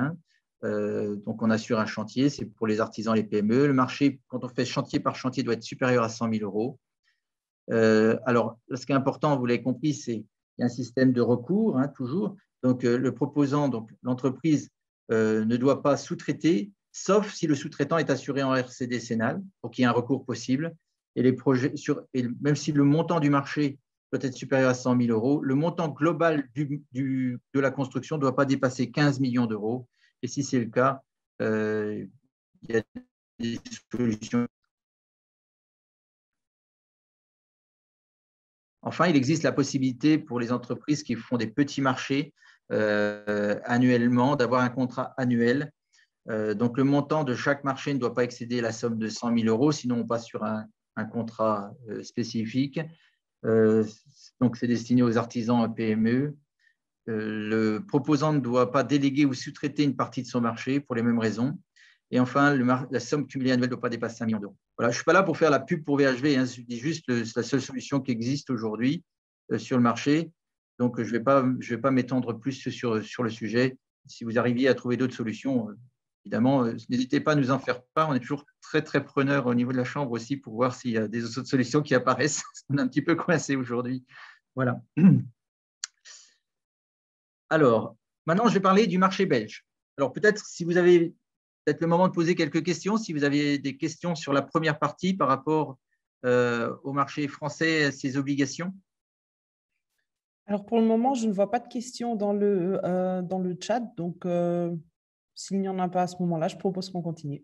donc on assure un chantier, c'est pour les artisans, les PME. Le marché, quand on fait chantier par chantier, doit être supérieur à 100 000 €. Alors, ce qui est important, vous l'avez compris, c'est qu'il y a un système de recours, hein, toujours. Donc, le proposant, donc l'entreprise, ne doit pas sous-traiter, sauf si le sous-traitant est assuré en RC décennal, pour qu'il y ait un recours possible. Et les projets, et même si le montant du marché doit être supérieur à 100 000 euros, le montant global de la construction ne doit pas dépasser 15 millions d'euros. Et si c'est le cas, il y a des solutions. Enfin, il existe la possibilité pour les entreprises qui font des petits marchés annuellement d'avoir un contrat annuel. Donc, le montant de chaque marché ne doit pas excéder la somme de 100 000 euros, sinon on passe sur un contrat spécifique. Donc, c'est destiné aux artisans et PME. Le proposant ne doit pas déléguer ou sous-traiter une partie de son marché pour les mêmes raisons. Et enfin, la somme cumulée annuelle ne doit pas dépasser 5 millions d'euros. Voilà, je ne suis pas là pour faire la pub pour VHV, hein, je dis juste que c'est la seule solution qui existe aujourd'hui sur le marché. Donc, je ne vais pas m'étendre plus sur le sujet. Si vous arriviez à trouver d'autres solutions, évidemment, n'hésitez pas à nous en faire part. On est toujours très, très preneurs au niveau de la Chambre aussi pour voir s'il y a des autres solutions qui apparaissent. On est un petit peu coincé aujourd'hui. Voilà. Alors, maintenant, je vais parler du marché belge. Alors, peut-être, si vous avez peut-être le moment de poser quelques questions, si vous avez des questions sur la première partie par rapport au marché français, à ses obligations. Alors, pour le moment, je ne vois pas de questions dans le chat. Donc, s'il n'y en a pas à ce moment-là, je propose qu'on continue.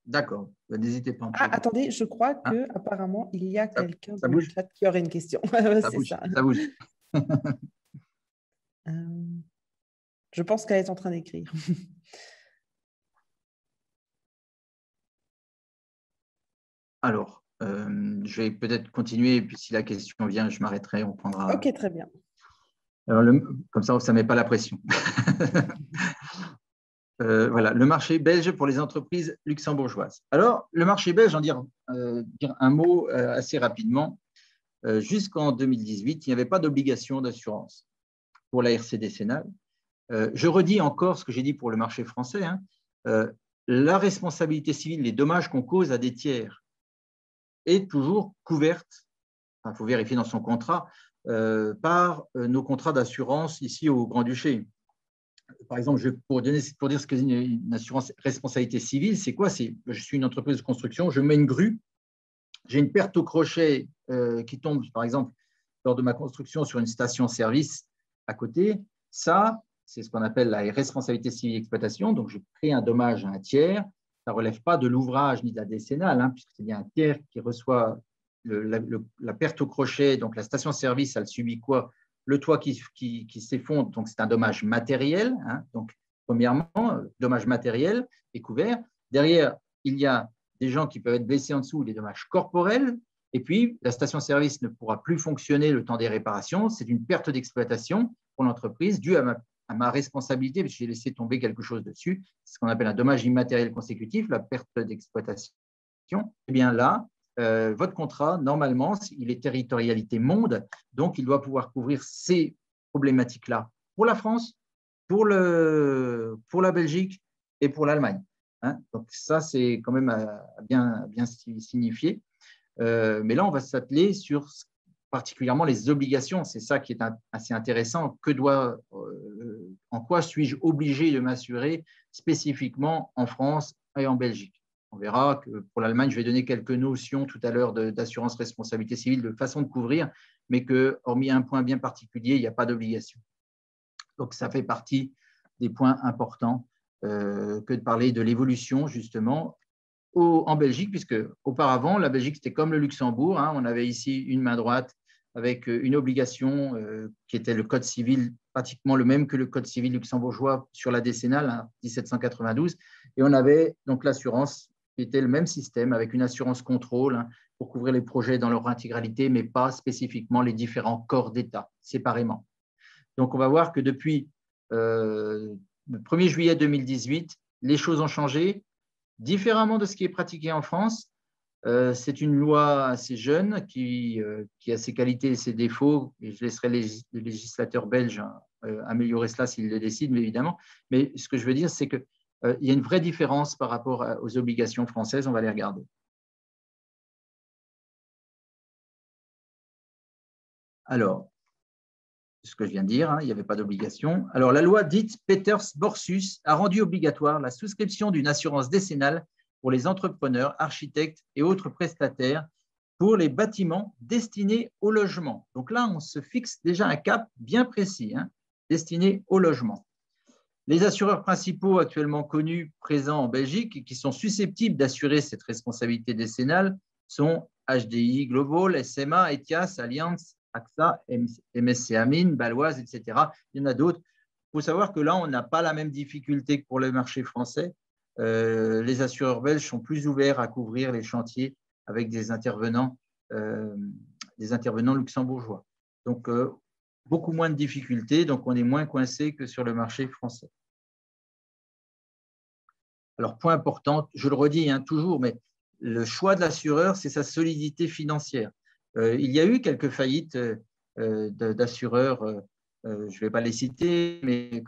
D'accord, n'hésitez pas en tous Ah, les cas. attendez, je crois Hein, qu'apparemment, il y a quelqu'un ça dans le bouge, chat qui aurait une question. ça C'est bouge, ça. ça bouge. Euh, je pense qu'elle est en train d'écrire. Alors, je vais peut-être continuer, et puis si la question vient, je m'arrêterai, on prendra. Ok, très bien. Alors, comme ça ne met pas la pression. Voilà, le marché belge pour les entreprises luxembourgeoises. Alors, le marché belge, en dire un mot assez rapidement. Jusqu'en 2018, il n'y avait pas d'obligation d'assurance pour la RC décennale. Je redis encore ce que j'ai dit pour le marché français. Hein. La responsabilité civile, les dommages qu'on cause à des tiers est toujours couverte, il faut vérifier dans son contrat, par nos contrats d'assurance ici au Grand-Duché. Par exemple, pour dire ce qu'est une assurance responsabilité civile, c'est quoi? Je suis une entreprise de construction, je mets une grue, j'ai une perte au crochet qui tombe, par exemple, lors de ma construction sur une station-service à côté. Ça, c'est ce qu'on appelle la responsabilité civile d'exploitation. Donc, je crée un dommage à un tiers. Ça ne relève pas de l'ouvrage ni de la décennale, hein, puisque c'est bien un tiers qui reçoit la perte au crochet. Donc, la station-service, elle subit quoi? Le toit qui s'effondre, donc c'est un dommage matériel. Hein. Donc, premièrement, dommage matériel est couvert. Derrière, il y a des gens qui peuvent être blessés en dessous, des dommages corporels. Et puis, la station-service ne pourra plus fonctionner le temps des réparations. C'est une perte d'exploitation pour l'entreprise due à ma responsabilité, parce que j'ai laissé tomber quelque chose dessus. C'est ce qu'on appelle un dommage immatériel consécutif, la perte d'exploitation. Eh bien là, votre contrat, normalement, il est territorialité monde, donc il doit pouvoir couvrir ces problématiques-là pour la France, pour la Belgique et pour l'Allemagne. Hein. Donc ça, c'est quand même bien signifié. Mais là, on va s'atteler sur particulièrement les obligations. C'est ça qui est assez intéressant. En quoi suis-je obligé de m'assurer spécifiquement en France et en Belgique? On verra que pour l'Allemagne, je vais donner quelques notions tout à l'heure d'assurance responsabilité civile, de façon de couvrir, mais que, hormis un point bien particulier, il n'y a pas d'obligation. Donc, ça fait partie des points importants que de parler de l'évolution, justement, en Belgique, puisque auparavant, la Belgique, c'était comme le Luxembourg. Hein, on avait ici une main droite avec une obligation qui était le code civil, pratiquement le même que le code civil luxembourgeois sur la décennale, hein, 1792. Et on avait donc l'assurance qui était le même système avec une assurance contrôle hein, pour couvrir les projets dans leur intégralité, mais pas spécifiquement les différents corps d'État, séparément. Donc, on va voir que depuis le 1er juillet 2018, les choses ont changé différemment de ce qui est pratiqué en France. C'est une loi assez jeune qui a ses qualités et ses défauts, et je laisserai les législateurs belges améliorer cela s'ils le décident, évidemment. Mais ce que je veux dire, c'est qu'il y a une vraie différence par rapport aux obligations françaises. On va les regarder. Alors, ce que je viens de dire, hein, il n'y avait pas d'obligation. Alors, la loi dite Peters-Borsus a rendu obligatoire la souscription d'une assurance décennale pour les entrepreneurs, architectes et autres prestataires pour les bâtiments destinés au logement. Donc là, on se fixe déjà un cap bien précis, hein, destiné au logement. Les assureurs principaux actuellement connus, présents en Belgique et qui sont susceptibles d'assurer cette responsabilité décennale sont HDI Global, SMA, Etias, Allianz, AXA, MSC Amin, Baloise, etc. Il y en a d'autres. Il faut savoir que là, on n'a pas la même difficulté que pour le marché français. Les assureurs belges sont plus ouverts à couvrir les chantiers avec des intervenants luxembourgeois. Donc, beaucoup moins de difficultés, donc on est moins coincé que sur le marché français. Alors, point important, je le redis hein, toujours, mais le choix de l'assureur, c'est sa solidité financière. Il y a eu quelques faillites d'assureurs, je ne vais pas les citer, mais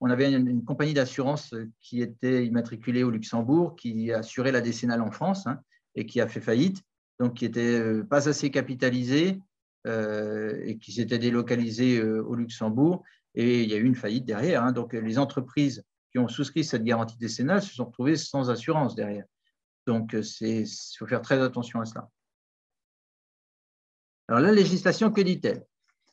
on avait une compagnie d'assurance qui était immatriculée au Luxembourg, qui assurait la décennale en France hein, et qui a fait faillite, donc qui n'était pas assez capitalisée et qui s'était délocalisée au Luxembourg. Et il y a eu une faillite derrière. Hein, donc, les entreprises qui ont souscrit cette garantie décennale se sont retrouvées sans assurance derrière. Donc, il faut faire très attention à cela. Alors, la législation, que dit-elle?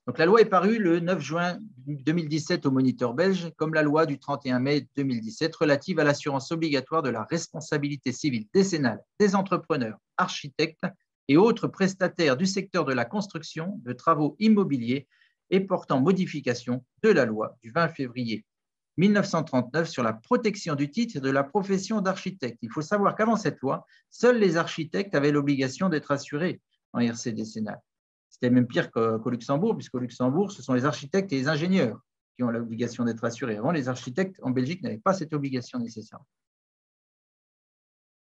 Donc, la loi est parue le 9 juin 2017 au Moniteur belge, comme la loi du 31 mai 2017 relative à l'assurance obligatoire de la responsabilité civile décennale des entrepreneurs, architectes et autres prestataires du secteur de la construction, de travaux immobiliers et portant modification de la loi du 20 février 1939 sur la protection du titre et de la profession d'architecte. Il faut savoir qu'avant cette loi, seuls les architectes avaient l'obligation d'être assurés en RC décennale. C'était même pire qu'au Luxembourg, puisqu'au Luxembourg, ce sont les architectes et les ingénieurs qui ont l'obligation d'être assurés. Avant, les architectes en Belgique n'avaient pas cette obligation nécessaire.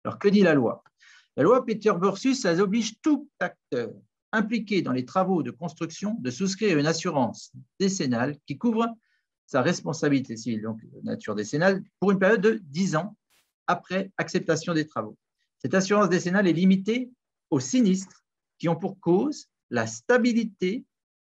Alors, que dit la loi? La loi Peters-Borsus, elle oblige tout acteur impliqué dans les travaux de construction de souscrire une assurance décennale qui couvre sa responsabilité civile, donc nature décennale, pour une période de 10 ans après acceptation des travaux. Cette assurance décennale est limitée aux sinistres qui ont pour cause la stabilité,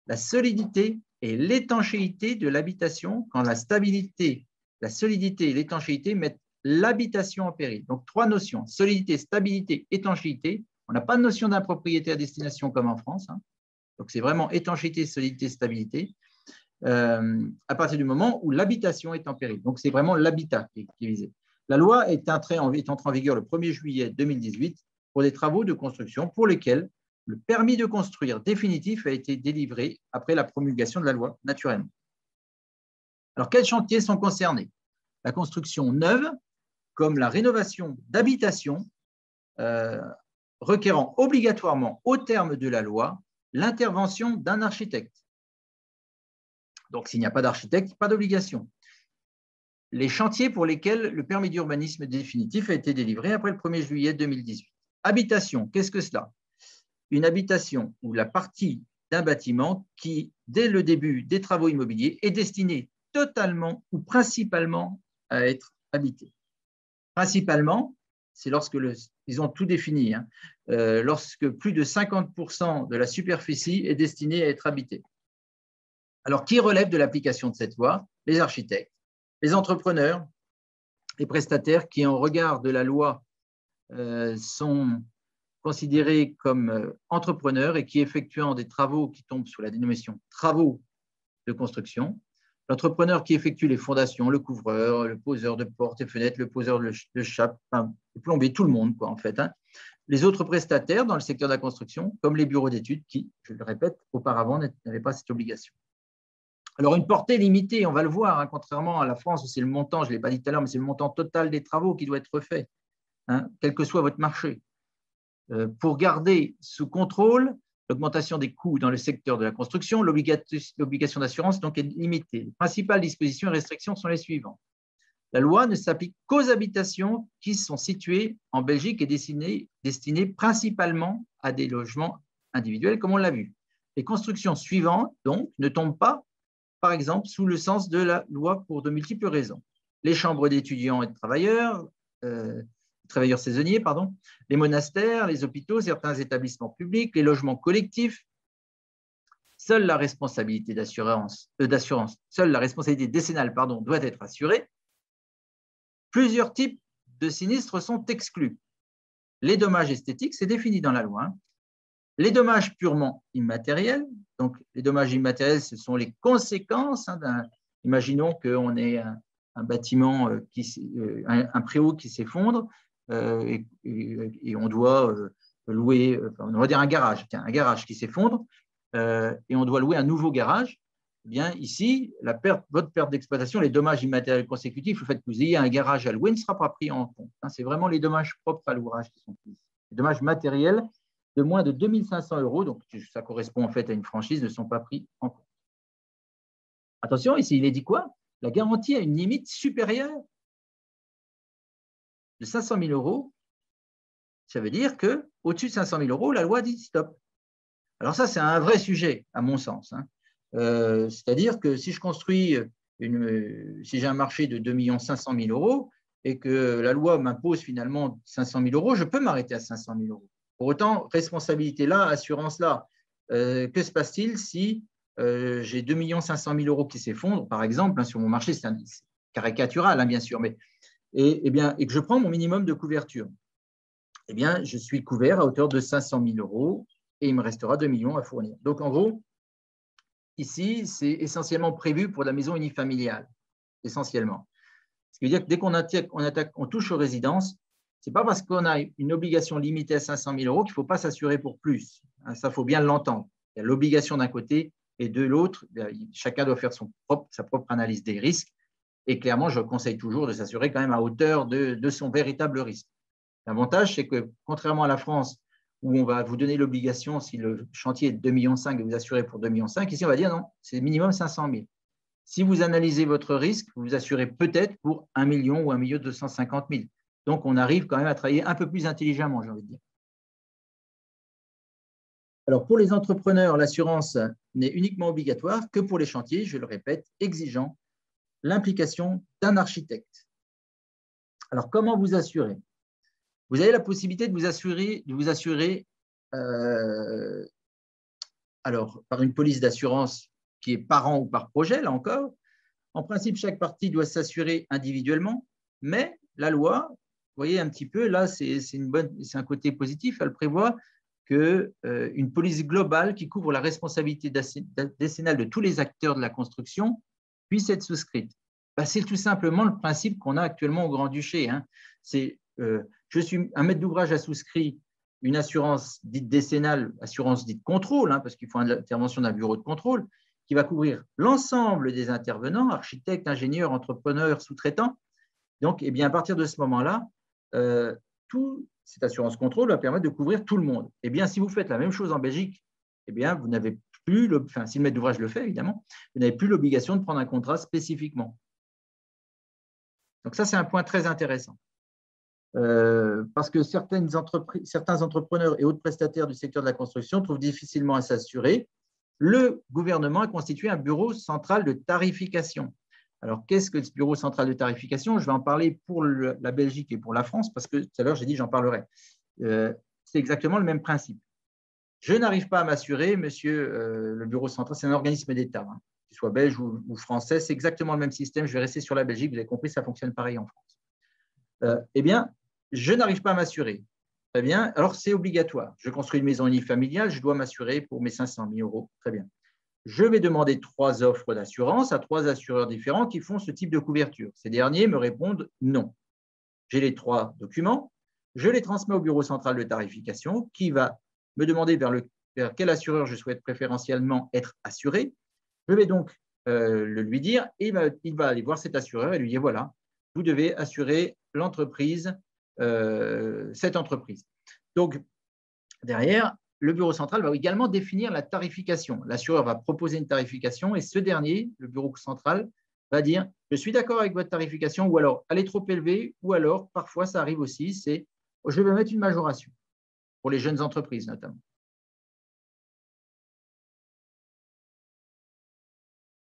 la solidité et l'étanchéité de l'habitation, quand la stabilité, la solidité et l'étanchéité mettent l'habitation en péril. Donc, 3 notions, solidité, stabilité, étanchéité. On n'a pas de notion d'impropriété à destination comme en France. Hein. Donc, c'est vraiment étanchéité, solidité, stabilité. À partir du moment où l'habitation est en péril. Donc, c'est vraiment l'habitat qui est visé. La loi est entrée en vigueur le 1er juillet 2018 pour des travaux de construction pour lesquels le permis de construire définitif a été délivré après la promulgation de la loi, naturellement. Alors, quels chantiers sont concernés? La construction neuve, comme la rénovation d'habitations, requérant obligatoirement, au terme de la loi, l'intervention d'un architecte. Donc, s'il n'y a pas d'architecte, pas d'obligation. Les chantiers pour lesquels le permis d'urbanisme définitif a été délivré après le 1er juillet 2018. Habitation, qu'est-ce que cela? Une habitation ou la partie d'un bâtiment qui, dès le début des travaux immobiliers, est destinée totalement ou principalement à être habitée. Principalement, c'est lorsque ils ont tout défini, hein, lorsque plus de 50% de la superficie est destinée à être habitée. Alors, qui relève de l'application de cette loi? Les architectes, les entrepreneurs, les prestataires qui, en regard de la loi, sont considérés comme entrepreneurs et qui, effectuant des travaux qui tombent sous la dénomination travaux de construction, l'entrepreneur qui effectue les fondations, le couvreur, le poseur de portes et fenêtres, le poseur de chape, enfin, le plombier, tout le monde, quoi, en fait. Hein. Les autres prestataires dans le secteur de la construction, comme les bureaux d'études qui, je le répète, auparavant n'avaient pas cette obligation. Alors, une portée limitée, on va le voir, hein, contrairement à la France où c'est le montant, je ne l'ai pas dit tout à l'heure, mais c'est le montant total des travaux qui doit être fait, hein, quel que soit votre marché. Pour garder sous contrôle l'augmentation des coûts dans le secteur de la construction, l'obligation d'assurance donc est limitée. Les principales dispositions et restrictions sont les suivantes. La loi ne s'applique qu'aux habitations qui sont situées en Belgique et destinées principalement à des logements individuels, comme on l'a vu. Les constructions suivantes, donc, ne tombent pas, par exemple, sous le sens de la loi pour de multiples raisons. Les chambres d'étudiants et de travailleurs saisonniers, les monastères, les hôpitaux, certains établissements publics, les logements collectifs, seule la responsabilité seule la responsabilité décennale doit être assurée, plusieurs types de sinistres sont exclus. Les dommages esthétiques, c'est défini dans la loi. Les dommages purement immatériels, donc les dommages immatériels, ce sont les conséquences imaginons qu'on ait un bâtiment, un préau qui s'effondre et on doit louer, on va dire un garage qui s'effondre et on doit louer un nouveau garage. Eh bien, ici, votre perte d'exploitation, les dommages immatériels consécutifs, le fait que vous ayez un garage à louer ne sera pas pris en compte. C'est vraiment les dommages propres à l'ouvrage qui sont pris. Les dommages matériels de moins de 2 500 €, donc ça correspond en fait à une franchise, ne sont pas pris en compte. Attention, ici, il est dit quoi? La garantie a une limite supérieure de 500 000 €. Ça veut dire qu'au-dessus de 500 000 €, la loi dit stop. Alors ça, c'est un vrai sujet, à mon sens. C'est-à-dire que si je construis, si j'ai un marché de 2 500 000 € et que la loi m'impose finalement 500 000 €, je peux m'arrêter à 500 000 €. Pour autant, responsabilité là, assurance là. Que se passe-t-il si j'ai 2 500 000 € qui s'effondrent, par exemple, sur mon marché, c'est caricatural, bien sûr, mais, et que je prends mon minimum de couverture? Eh bien, je suis couvert à hauteur de 500 000 € et il me restera 2 millions à fournir. Donc, en gros, ici, c'est essentiellement prévu pour la maison unifamiliale, essentiellement. Ce qui veut dire que dès qu'on touche aux résidences, ce n'est pas parce qu'on a une obligation limitée à 500 000 € qu'il ne faut pas s'assurer pour plus. Ça, il faut bien l'entendre. Il y a l'obligation d'un côté et de l'autre, chacun doit faire sa propre analyse des risques. Et clairement, je conseille toujours de s'assurer quand même à hauteur de son véritable risque. L'avantage, c'est que contrairement à la France, où on va vous donner l'obligation, si le chantier est de 2,5 millions et vous assurez pour 2,5 millions, ici, on va dire non, c'est minimum 500 000. Si vous analysez votre risque, vous vous assurez peut-être pour 1 million ou 1 250 000. Donc, on arrive quand même à travailler un peu plus intelligemment, j'ai envie de dire. Alors, pour les entrepreneurs, l'assurance n'est uniquement obligatoire que pour les chantiers, je le répète, exigeant l'implication d'un architecte. Alors, comment vous assurer? Vous avez la possibilité de vous assurer alors, par une police d'assurance qui est par an ou par projet, là encore. En principe, chaque partie doit s'assurer individuellement, mais la loi, vous voyez un petit peu, là, c'est un côté positif, elle prévoit qu'une police globale qui couvre la responsabilité décennale de tous les acteurs de la construction puisse être souscrite. C'est tout simplement le principe qu'on a actuellement au Grand-Duché. Je suis un maître d'ouvrage a souscrit une assurance dite décennale, assurance dite contrôle, parce qu'il faut l'intervention d'un bureau de contrôle, qui va couvrir l'ensemble des intervenants, architectes, ingénieurs, entrepreneurs, sous-traitants. Donc, à partir de ce moment-là, cette assurance contrôle va permettre de couvrir tout le monde. Si vous faites la même chose en Belgique, vous n'avez plus, si le maître d'ouvrage le fait, évidemment, vous n'avez plus l'obligation de prendre un contrat spécifiquement. Donc ça, c'est un point très intéressant. Parce que certains entrepreneurs et autres prestataires du secteur de la construction trouvent difficilement à s'assurer. Le gouvernement a constitué un bureau central de tarification. Alors, qu'est-ce que ce bureau central de tarification? Je vais en parler pour la Belgique et pour la France, parce que tout à l'heure, j'ai dit j'en parlerai. C'est exactement le même principe. Je n'arrive pas à m'assurer, monsieur, le bureau central, c'est un organisme d'État, qu'il soit belge ou français, c'est exactement le même système. Je vais rester sur la Belgique, vous avez compris, ça fonctionne pareil en France. Je n'arrive pas à m'assurer. Très bien, alors c'est obligatoire. Je construis une maison unifamiliale, je dois m'assurer pour mes 500 000 €. Très bien. Je vais demander 3 offres d'assurance à 3 assureurs différents qui font ce type de couverture. Ces derniers me répondent non. J'ai les 3 documents, je les transmets au bureau central de tarification qui va me demander vers quel assureur je souhaite préférentiellement être assuré. Je vais donc le lui dire et il va aller voir cet assureur et lui dire voilà, vous devez assurer l'entreprise, cette entreprise. Donc, derrière, le bureau central va également définir la tarification. L'assureur va proposer une tarification et ce dernier, le bureau central, va dire « je suis d'accord avec votre tarification » ou alors « elle est trop élevée » ou alors, parfois, ça arrive aussi, c'est « je vais mettre une majoration » pour les jeunes entreprises notamment.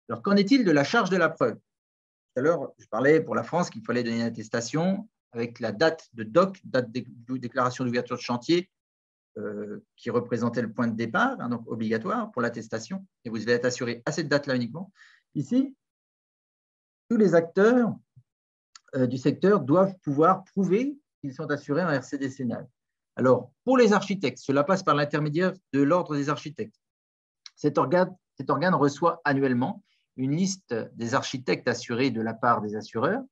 Alors, qu'en est-il de la charge de la preuve? Tout à l'heure, je parlais pour la France qu'il fallait donner une attestation avec la date de DOC, date de déclaration d'ouverture de chantier, qui représentait le point de départ, hein, donc obligatoire pour l'attestation, et vous devez être assuré à cette date-là uniquement. Ici, tous les acteurs du secteur doivent pouvoir prouver qu'ils sont assurés en RC décennal. Alors, pour les architectes, cela passe par l'intermédiaire de l'Ordre des architectes. Cet organe reçoit annuellement une liste des architectes assurés de la part des assureurs.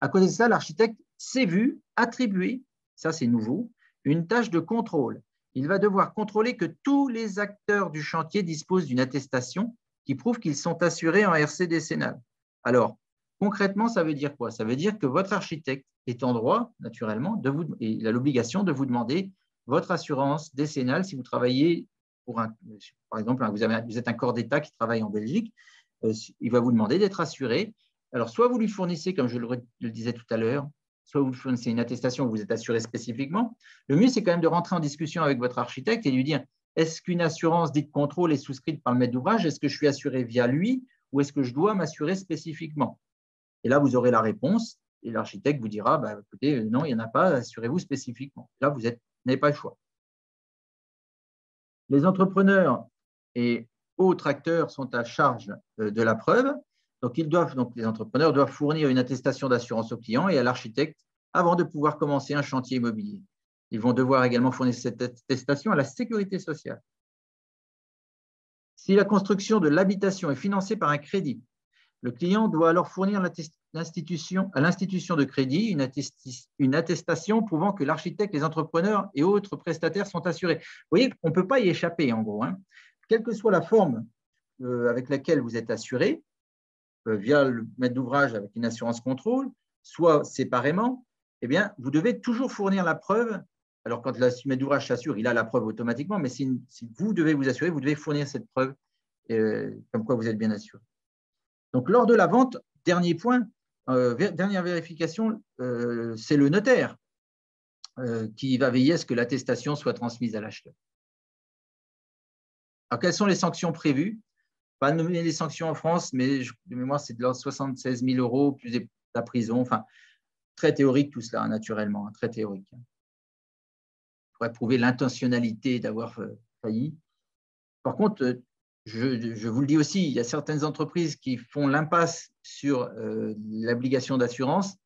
À côté de ça, l'architecte s'est vu attribuer, ça c'est nouveau, une tâche de contrôle. Il va devoir contrôler que tous les acteurs du chantier disposent d'une attestation qui prouve qu'ils sont assurés en RC décennal. Alors, concrètement, ça veut dire quoi? Ça veut dire que votre architecte est en droit, naturellement, et il a l'obligation de vous demander votre assurance décennale si vous travaillez pour par exemple, vous êtes un corps d'État qui travaille en Belgique, il va vous demander d'être assuré. Alors, soit vous lui fournissez, comme je le disais tout à l'heure, soit vous lui fournissez une attestation où vous êtes assuré spécifiquement. Le mieux, c'est quand même de rentrer en discussion avec votre architecte et lui dire, est-ce qu'une assurance dite contrôle est souscrite par le maître d'ouvrage? Est-ce que je suis assuré via lui ou est-ce que je dois m'assurer spécifiquement? Et là, vous aurez la réponse et l'architecte vous dira, bah, écoutez, non, il n'y en a pas, assurez-vous spécifiquement. Là, vous n'avez pas le choix. Les entrepreneurs et autres acteurs sont à charge de la preuve. Donc, les entrepreneurs doivent fournir une attestation d'assurance au client et à l'architecte avant de pouvoir commencer un chantier immobilier. Ils vont devoir également fournir cette attestation à la sécurité sociale. Si la construction de l'habitation est financée par un crédit, le client doit alors fournir à l'institution de crédit une attestation prouvant que l'architecte, les entrepreneurs et autres prestataires sont assurés. Vous voyez qu'on ne peut pas y échapper, en gros. Hein. Quelle que soit la forme avec laquelle vous êtes assuré, via le maître d'ouvrage avec une assurance contrôle, soit séparément, eh bien, vous devez toujours fournir la preuve. Alors, quand le maître d'ouvrage s'assure, il a la preuve automatiquement, mais si vous devez vous assurer, vous devez fournir cette preuve comme quoi vous êtes bien assuré. Donc, lors de la vente, dernier point, dernière vérification, c'est le notaire qui va veiller à ce que l'attestation soit transmise à l'acheteur. Alors, quelles sont les sanctions prévues? Pas nommer les sanctions en France, mais de mémoire, c'est de l'ordre de 76 000 euros, plus la prison. Enfin, très théorique tout cela, naturellement, très théorique. Il faudrait prouver l'intentionnalité d'avoir failli. Par contre, je vous le dis aussi, il y a certaines entreprises qui font l'impasse sur l'obligation d'assurance.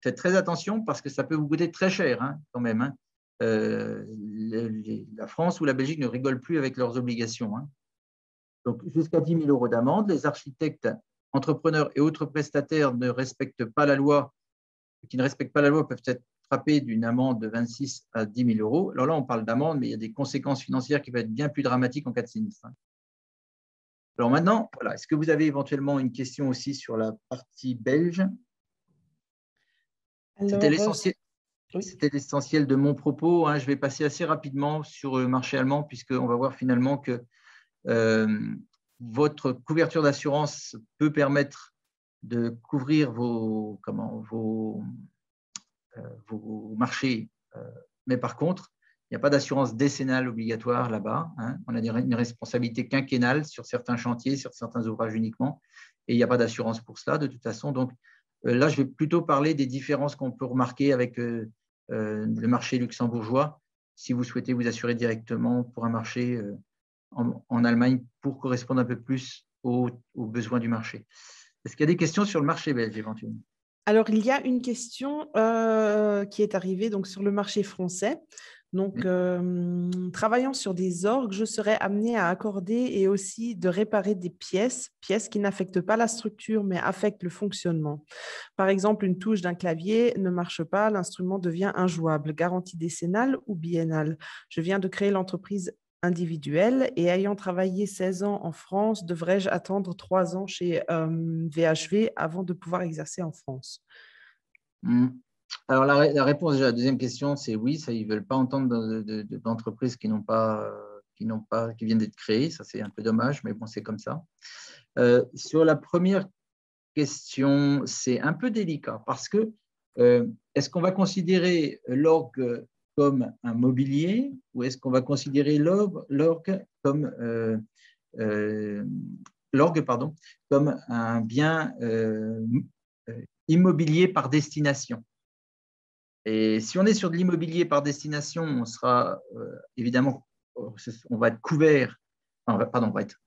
Faites très attention parce que ça peut vous coûter très cher hein, quand même. Hein. La France ou la Belgique ne rigolent plus avec leurs obligations. Hein. Donc, jusqu'à 10 000 euros d'amende. Les architectes, entrepreneurs et autres prestataires qui ne respectent pas la loi peuvent être frappés d'une amende de 26 à 10 000 euros. Alors là, on parle d'amende, mais il y a des conséquences financières qui peuvent être bien plus dramatiques en cas de sinistre. Hein. Alors maintenant, voilà, est-ce que vous avez éventuellement une question aussi sur la partie belge? C'était l'essentiel. Oui. C'était l'essentiel de mon propos. Hein. Je vais passer assez rapidement sur le marché allemand, puisqu'on va voir finalement que votre couverture d'assurance peut permettre de couvrir vos marchés. Mais par contre, il n'y a pas d'assurance décennale obligatoire là-bas. Hein. On a une responsabilité quinquennale sur certains chantiers, sur certains ouvrages uniquement, et il n'y a pas d'assurance pour cela de toute façon. Donc là, je vais plutôt parler des différences qu'on peut remarquer avec le marché luxembourgeois, si vous souhaitez vous assurer directement pour un marché en Allemagne pour correspondre un peu plus aux besoins du marché. Est-ce qu'il y a des questions sur le marché belge éventuellement? Alors, il y a une question qui est arrivée donc, sur le marché français. Donc, travaillant sur des orgues, je serais amenée à accorder et aussi de réparer des pièces qui n'affectent pas la structure, mais affectent le fonctionnement. Par exemple, une touche d'un clavier ne marche pas, l'instrument devient injouable. Garantie décennale ou biennale? Je viens de créer l'entreprise individuelle et ayant travaillé 16 ans en France, devrais-je attendre 3 ans chez VHV avant de pouvoir exercer en France? Alors, la réponse à la deuxième question, c'est oui. Ça, ils ne veulent pas entendre d'entreprises qui viennent d'être créées. Ça, c'est un peu dommage, mais bon, c'est comme ça. Sur la première question, c'est un peu délicat parce que est-ce qu'on va considérer l'orgue comme un mobilier ou est-ce qu'on va considérer l'orgue comme un bien immobilier par destination? Et si on est sur de l'immobilier par destination, on sera évidemment, on va être couvert, pardon, on va être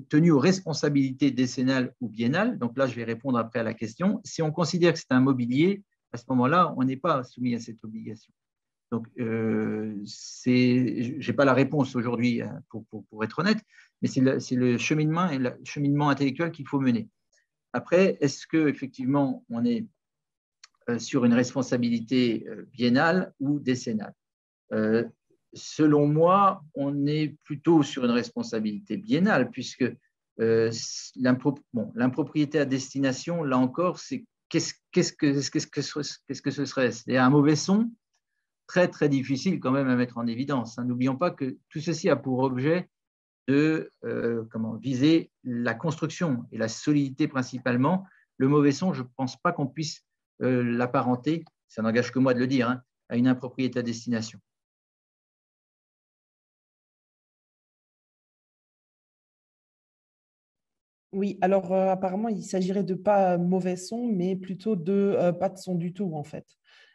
tenu aux responsabilités décennales ou biennales. Donc là, je vais répondre après à la question. Si on considère que c'est un mobilier, à ce moment-là, on n'est pas soumis à cette obligation. Donc, je n'ai pas la réponse aujourd'hui, pour être honnête, mais c'est le cheminement et le cheminement intellectuel qu'il faut mener. Après, est-ce qu'effectivement, on est sur une responsabilité biennale ou décennale? Selon moi, on est plutôt sur une responsabilité biennale, puisque l'impropriété à destination, là encore, c'est qu'est-ce que ce serait? C'est un mauvais son très, très difficile quand même à mettre en évidence. N'oublions pas que tout ceci a pour objet de viser la construction et la solidité principalement. Le mauvais son, je ne pense pas qu'on puisse l'apparenter, ça n'engage que moi de le dire, hein, à une impropriété à destination. Oui, alors apparemment, il s'agirait de pas mauvais son, mais plutôt de pas de son du tout, en fait.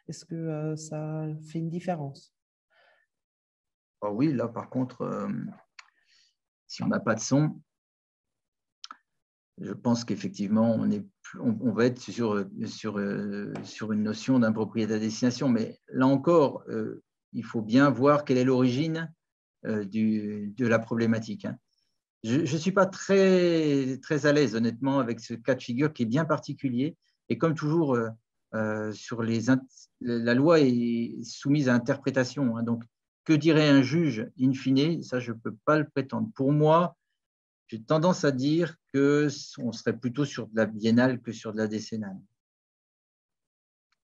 Est-ce que ça fait une différence? Alors oui, là par contre, si on n'a pas de son, je pense qu'effectivement, on va être sur une notion d'impropriété à destination. Mais là encore, il faut bien voir quelle est l'origine de la problématique, hein. Je ne suis pas très, très à l'aise, honnêtement, avec ce cas de figure qui est bien particulier. Et comme toujours, la loi est soumise à interprétation, hein. Donc, que dirait un juge in fine? Ça, je ne peux pas le prétendre. Pour moi, j'ai tendance à dire qu'on serait plutôt sur de la biennale que sur de la décennale.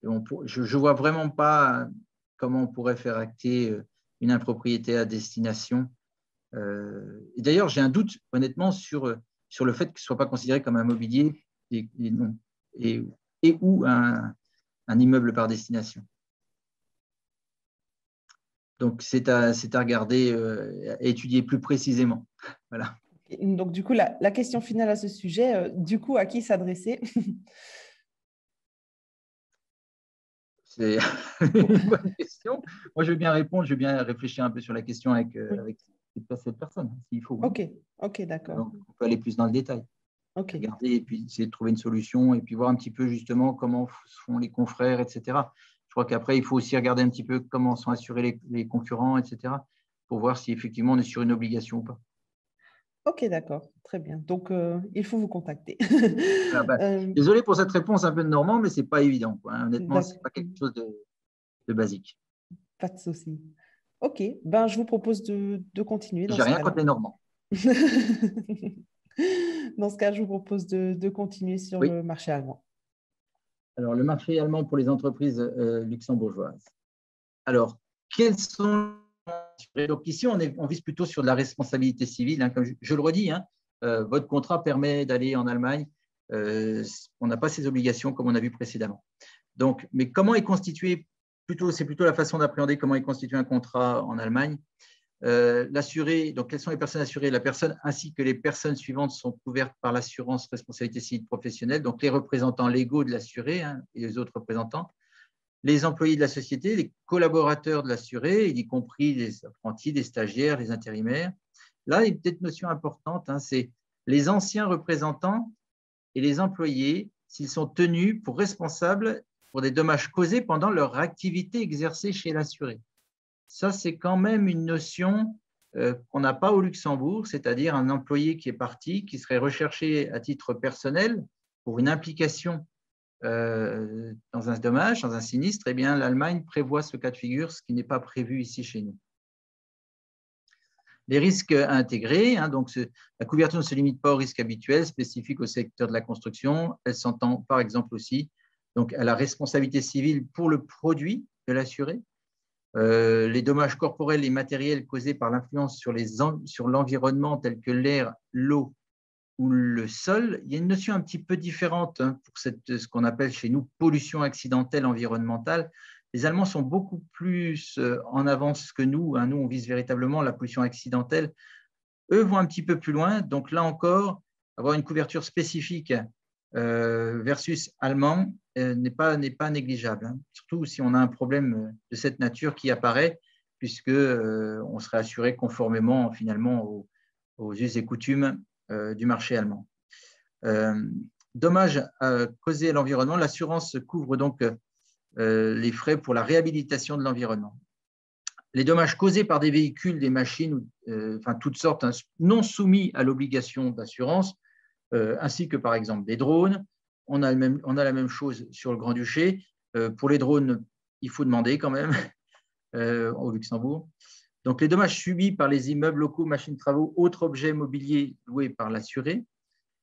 Je ne vois vraiment pas comment on pourrait faire acter une impropriété à destination. Et d'ailleurs, j'ai un doute, honnêtement, sur le fait que ce ne soit pas considéré comme un mobilier et ou un immeuble par destination. Donc, c'est à regarder, à étudier plus précisément. Voilà. Donc, du coup, la question finale à ce sujet, du coup, à qui s'adresser? C'est une bonne question. Moi, je veux bien répondre, je veux bien réfléchir un peu sur la question avec cette personne, s'il faut, hein. Ok, d'accord. Donc, on peut aller plus dans le détail. Ok. Regarder et puis essayer de trouver une solution et puis voir un petit peu justement comment font les confrères, etc. Je crois qu'après, il faut aussi regarder un petit peu comment sont assurés les concurrents, etc. pour voir si effectivement on est sur une obligation ou pas. Ok, d'accord. Très bien. Donc, il faut vous contacter. Voilà, désolé pour cette réponse un peu de normand, mais ce n'est pas évident, quoi, hein. Honnêtement, ce n'est pas quelque chose de basique. Pas de souci. Ok, ben, je vous propose de continuer dans J'ai ce rien contre cas-là. les Normands. Dans ce cas, je vous propose de continuer sur Oui. le marché allemand. Alors, le marché allemand pour les entreprises luxembourgeoises. Alors, quels sont… Donc ici, on vise plutôt sur de la responsabilité civile, hein, comme je le redis, hein, votre contrat permet d'aller en Allemagne. On n'a pas ces obligations comme on a vu précédemment. Donc, mais comment est constitué, c'est plutôt la façon d'appréhender comment est constitué un contrat en Allemagne. L'assuré, donc quelles sont les personnes assurées? La personne ainsi que les personnes suivantes sont couvertes par l'assurance responsabilité civile professionnelle, donc les représentants légaux de l'assuré, hein, et les autres représentants, les employés de la société, les collaborateurs de l'assuré, y compris les apprentis, les stagiaires, les intérimaires. Là, il y a peut-être une notion importante, hein, c'est les anciens représentants et les employés, s'ils sont tenus pour responsables pour des dommages causés pendant leur activité exercée chez l'assuré. Ça, c'est quand même une notion qu'on n'a pas au Luxembourg, c'est-à-dire un employé qui est parti, qui serait recherché à titre personnel pour une implication dans un dommage, dans un sinistre. Eh bien, l'Allemagne prévoit ce cas de figure, ce qui n'est pas prévu ici chez nous. Les risques à intégrer, hein, donc la couverture ne se limite pas aux risques habituels spécifiques au secteur de la construction. Elle s'entend par exemple aussi donc, à la responsabilité civile pour le produit de l'assuré, les dommages corporels et matériels causés par l'influence sur l'environnement tel que l'air, l'eau ou le sol. Il y a une notion un petit peu différente, hein, pour ce qu'on appelle chez nous pollution accidentelle environnementale. Les Allemands sont beaucoup plus en avance que nous, hein. Nous, on vise véritablement la pollution accidentelle. Eux vont un petit peu plus loin. Donc là encore, avoir une couverture spécifique versus allemand, n'est pas négligeable, hein, surtout si on a un problème de cette nature qui apparaît, puisque on serait assuré conformément finalement aux us et coutumes du marché allemand. Dommages causés à l'environnement, l'assurance couvre donc les frais pour la réhabilitation de l'environnement. Les dommages causés par des véhicules, des machines, enfin toutes sortes, hein, non soumis à l'obligation d'assurance, ainsi que par exemple des drones. On a la même chose sur le Grand-Duché. Pour les drones, il faut demander quand même au Luxembourg. Donc, les dommages subis par les immeubles locaux, machines, travaux, autres objets mobiliers loués par l'assuré.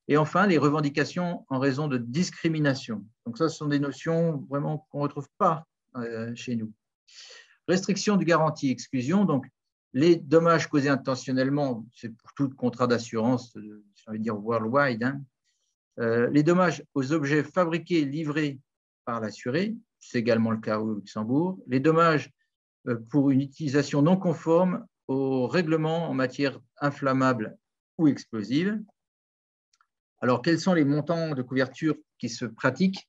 Et enfin, les revendications en raison de discrimination. Donc, ça, ce sont des notions vraiment qu'on ne retrouve pas chez nous. Restriction de garantie, exclusion. Donc, les dommages causés intentionnellement, c'est pour tout contrat d'assurance, j'ai envie de dire worldwide, hein. Les dommages aux objets fabriqués et livrés par l'assuré, c'est également le cas au Luxembourg. Les dommages pour une utilisation non conforme aux règlements en matière inflammable ou explosive. Alors, quels sont les montants de couverture qui se pratiquent?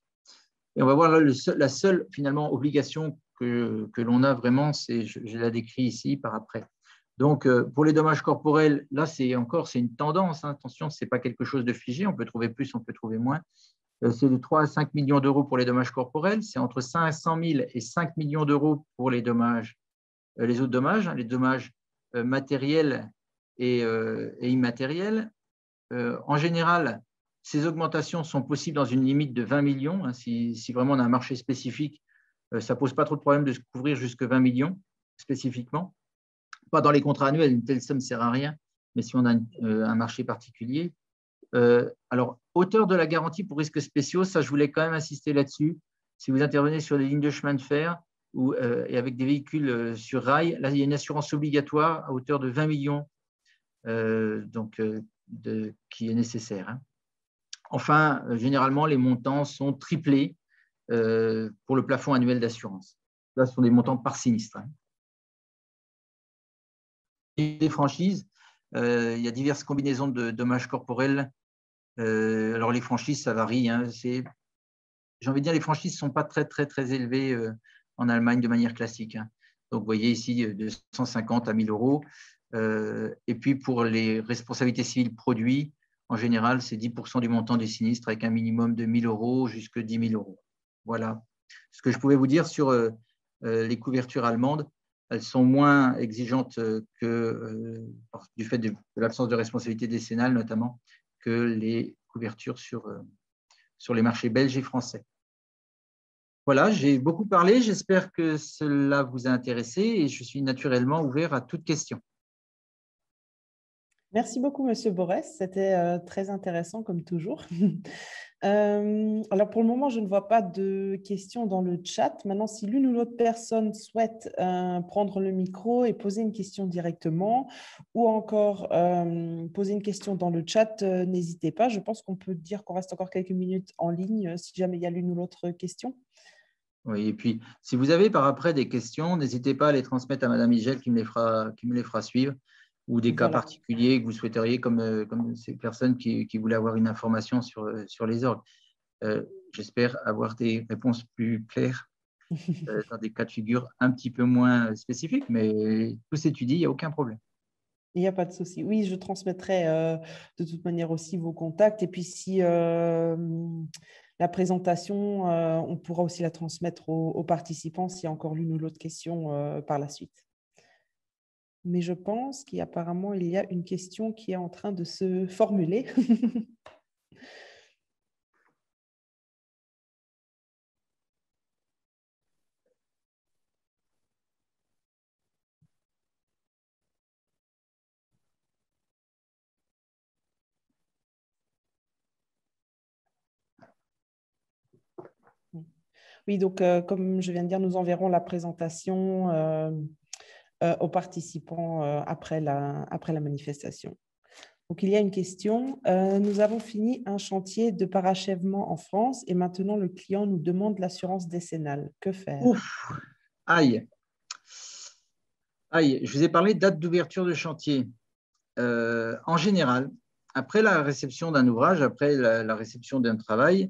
Et on va voir là la seule finalement obligation que l'on a vraiment, c'est, je la décris ici par après. Donc, pour les dommages corporels, là, c'est une tendance. Hein, attention, ce n'est pas quelque chose de figé. On peut trouver plus, on peut trouver moins. C'est de 3 à 5 millions d'euros pour les dommages corporels. C'est entre 500 000 et 5 millions d'euros pour les dommages, les autres dommages, hein, les dommages matériels et immatériels. En général, ces augmentations sont possibles dans une limite de 20 millions. Hein, si vraiment on a un marché spécifique, ça ne pose pas trop de problème de se couvrir jusqu'à 20 millions spécifiquement. Pas dans les contrats annuels, une telle somme ne sert à rien, mais si on a un marché particulier. Alors, hauteur de la garantie pour risques spéciaux, ça, je voulais quand même insister là-dessus. Si vous intervenez sur des lignes de chemin de fer et avec des véhicules sur rail, là, il y a une assurance obligatoire à hauteur de 20 millions qui est nécessaire. Hein. Enfin, généralement, les montants sont triplés pour le plafond annuel d'assurance. Là, ce sont des montants par sinistre. Hein. Les franchises, il y a diverses combinaisons de dommages corporels. Alors, les franchises, ça varie. Hein. J'ai envie de dire, les franchises ne sont pas très, très, très élevées en Allemagne de manière classique. Hein. Donc, vous voyez ici de 150 à 1000 euros. Et puis, pour les responsabilités civiles produits, en général, c'est 10% du montant du sinistre avec un minimum de 1000 euros jusqu'à 10 000 euros. Voilà ce que je pouvais vous dire sur les couvertures allemandes. Elles sont moins exigeantes du fait de l'absence de responsabilité décennale, notamment, que les couvertures sur les marchés belges et français. Voilà, j'ai beaucoup parlé. J'espère que cela vous a intéressé et je suis naturellement ouvert à toute question. Merci beaucoup, Monsieur Borès. C'était très intéressant, comme toujours. Alors, pour le moment, je ne vois pas de questions dans le chat. Maintenant, si l'une ou l'autre personne souhaite prendre le micro et poser une question directement ou encore poser une question dans le chat, n'hésitez pas. Je pense qu'on peut dire qu'on reste encore quelques minutes en ligne si jamais il y a l'une ou l'autre question. Oui, et puis, si vous avez par après des questions, n'hésitez pas à les transmettre à Madame Igel qui me les fera suivre, ou des cas particuliers que vous souhaiteriez, comme ces personnes qui voulaient avoir une information sur les orgues. J'espère avoir des réponses plus claires dans des cas de figure un petit peu moins spécifiques, mais tout s'étudie, il n'y a aucun problème. Il n'y a pas de souci. Oui, je transmettrai de toute manière aussi vos contacts. Et puis, si la présentation, on pourra aussi la transmettre aux participants s'il y a encore l'une ou l'autre question par la suite. Mais je pense qu'apparemment, il y a une question qui est en train de se formuler. Oui, donc comme je viens de dire, nous enverrons la présentation aux participants après la manifestation. Donc, il y a une question. Nous avons fini un chantier de parachèvement en France et maintenant le client nous demande l'assurance décennale. Que faire? Ouf, aïe. Aïe, je vous ai parlé de date d'ouverture de chantier. En général, après la réception d'un ouvrage, après la réception d'un travail,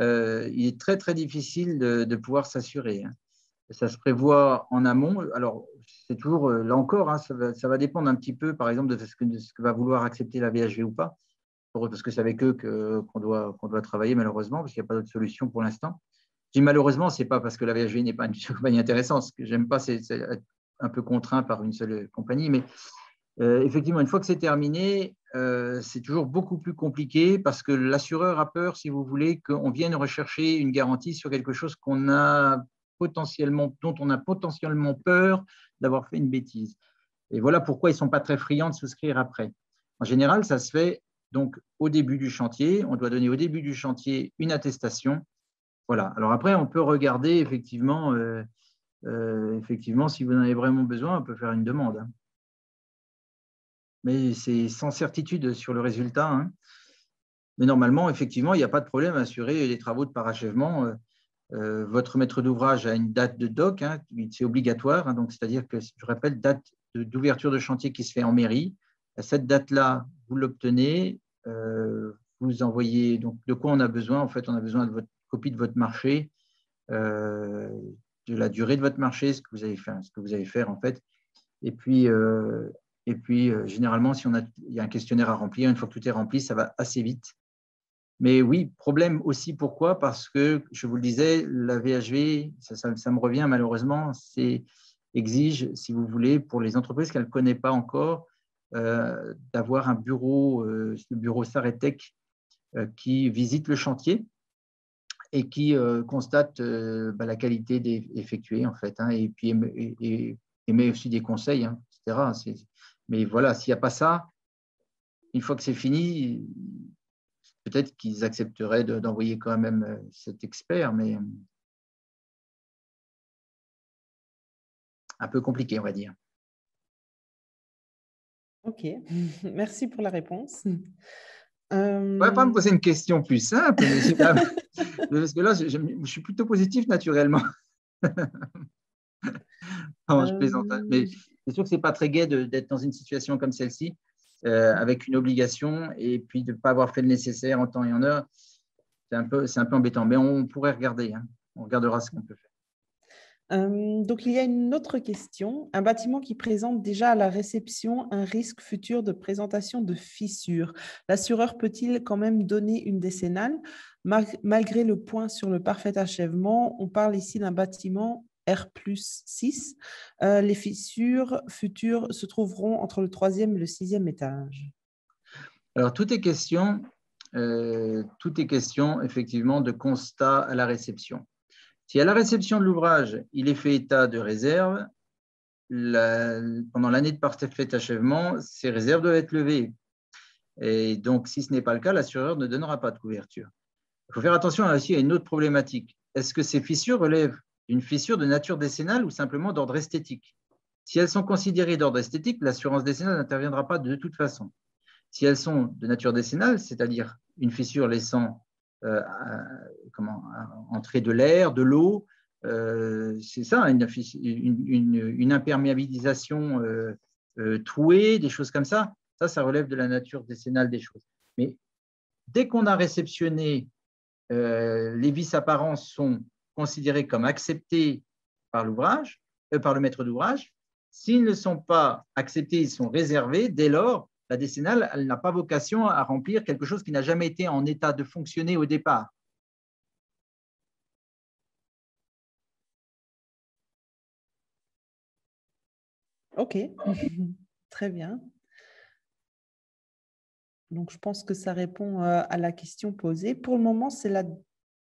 il est très, très difficile de pouvoir s'assurer, hein. Ça se prévoit en amont. Alors, c'est toujours, là encore, hein, ça va dépendre un petit peu, par exemple, de ce que va vouloir accepter la VHV ou pas, parce que c'est avec eux qu'on doit travailler, malheureusement, parce qu'il n'y a pas d'autre solution pour l'instant. Je dis malheureusement, ce n'est pas parce que la VHV n'est pas une compagnie intéressante. Ce que j'aime pas, c'est être un peu contraint par une seule compagnie. Mais effectivement, une fois que c'est terminé, c'est toujours beaucoup plus compliqué parce que l'assureur a peur, si vous voulez, qu'on vienne rechercher une garantie sur quelque chose dont on a potentiellement peur d'avoir fait une bêtise. Et voilà pourquoi ils ne sont pas très friands de souscrire après. En général, ça se fait donc au début du chantier. On doit donner au début du chantier une attestation. Voilà. Alors après, on peut regarder effectivement, si vous en avez vraiment besoin, on peut faire une demande, hein. Mais c'est sans certitude sur le résultat, hein. Mais normalement, effectivement, il n'y a pas de problème à assurer les travaux de parachèvement. Votre maître d'ouvrage a une date de doc, hein, c'est obligatoire, hein, donc c'est-à-dire que, je répète, date d'ouverture de chantier qui se fait en mairie. À cette date-là, vous l'obtenez, vous envoyez. Donc, de quoi on a besoin? En fait, on a besoin de votre copie de votre marché, de la durée de votre marché, ce que vous allez faire en fait. Et puis, généralement, il y a un questionnaire à remplir, une fois que tout est rempli, ça va assez vite. Mais oui, problème aussi, pourquoi? Parce que, je vous le disais, la VHV, ça me revient malheureusement, exige, si vous voulez, pour les entreprises qu'elle ne connaît pas encore, d'avoir un bureau, le bureau Saretec, qui visite le chantier et qui constate la qualité effectuée, en fait, hein, et puis émet aussi des conseils, hein, etc. Mais voilà, s'il n'y a pas ça, une fois que c'est fini, peut-être qu'ils accepteraient d'envoyer quand même cet expert, mais un peu compliqué, on va dire. Ok, merci pour la réponse. Vous ne pouvez pas me poser une question plus simple, monsieur, parce que là, je suis plutôt positif naturellement. Non, je plaisante, hein. Mais c'est sûr que ce n'est pas très gai d'être dans une situation comme celle-ci, avec une obligation, et puis de ne pas avoir fait le nécessaire en temps et en heure. C'est un peu embêtant, mais on pourrait regarder, hein. On regardera ce qu'on peut faire. Donc, il y a une autre question. Un bâtiment qui présente déjà à la réception un risque futur de présentation de fissures. L'assureur peut-il quand même donner une décennale malgré le point sur le parfait achèvement? On parle ici d'un bâtiment R+6. Les fissures futures se trouveront entre le 3e et le 6e étage. Alors, tout est question effectivement de constat à la réception. Si à la réception de l'ouvrage, il est fait état de réserve, pendant l'année de parfait achèvement, ces réserves doivent être levées. Et donc, si ce n'est pas le cas, l'assureur ne donnera pas de couverture. Il faut faire attention aussi à une autre problématique. Est-ce que ces fissures relèvent d'une fissure de nature décennale ou simplement d'ordre esthétique? Si elles sont considérées d'ordre esthétique, l'assurance décennale n'interviendra pas de toute façon. Si elles sont de nature décennale, c'est-à-dire une fissure laissant entrer de l'air, de l'eau, c'est ça, une imperméabilisation trouée, des choses comme ça. Ça relève de la nature décennale des choses. Mais dès qu'on a réceptionné, les vices apparents sont considérés comme acceptés par par le maître d'ouvrage. S'ils ne sont pas acceptés, ils sont réservés. Dès lors, la décennale, elle n'a pas vocation à remplir quelque chose qui n'a jamais été en état de fonctionner au départ. Ok, très bien. Donc, je pense que ça répond à la question posée. Pour le moment, c'est la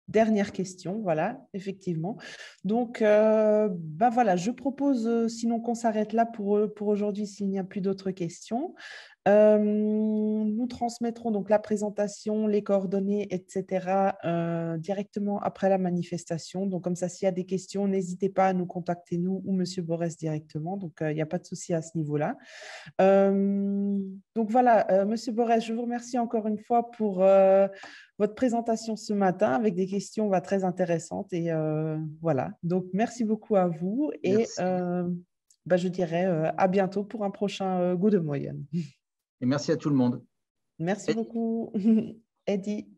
dernière question, voilà, effectivement. Donc, voilà, je propose, sinon qu'on s'arrête là pour aujourd'hui, s'il n'y a plus d'autres questions. Nous transmettrons donc la présentation, les coordonnées, etc. Directement après la manifestation. Donc, comme ça, s'il y a des questions, n'hésitez pas à nous contacter, nous ou Monsieur Borès directement. Donc, il n'y a pas de souci à ce niveau-là. Donc, voilà, Monsieur Borès, je vous remercie encore une fois pour votre présentation ce matin avec des questions très intéressantes. Et voilà, donc merci beaucoup à vous et je dirais à bientôt pour un prochain Goût de moyenne. Et merci à tout le monde. Merci beaucoup, Eddie.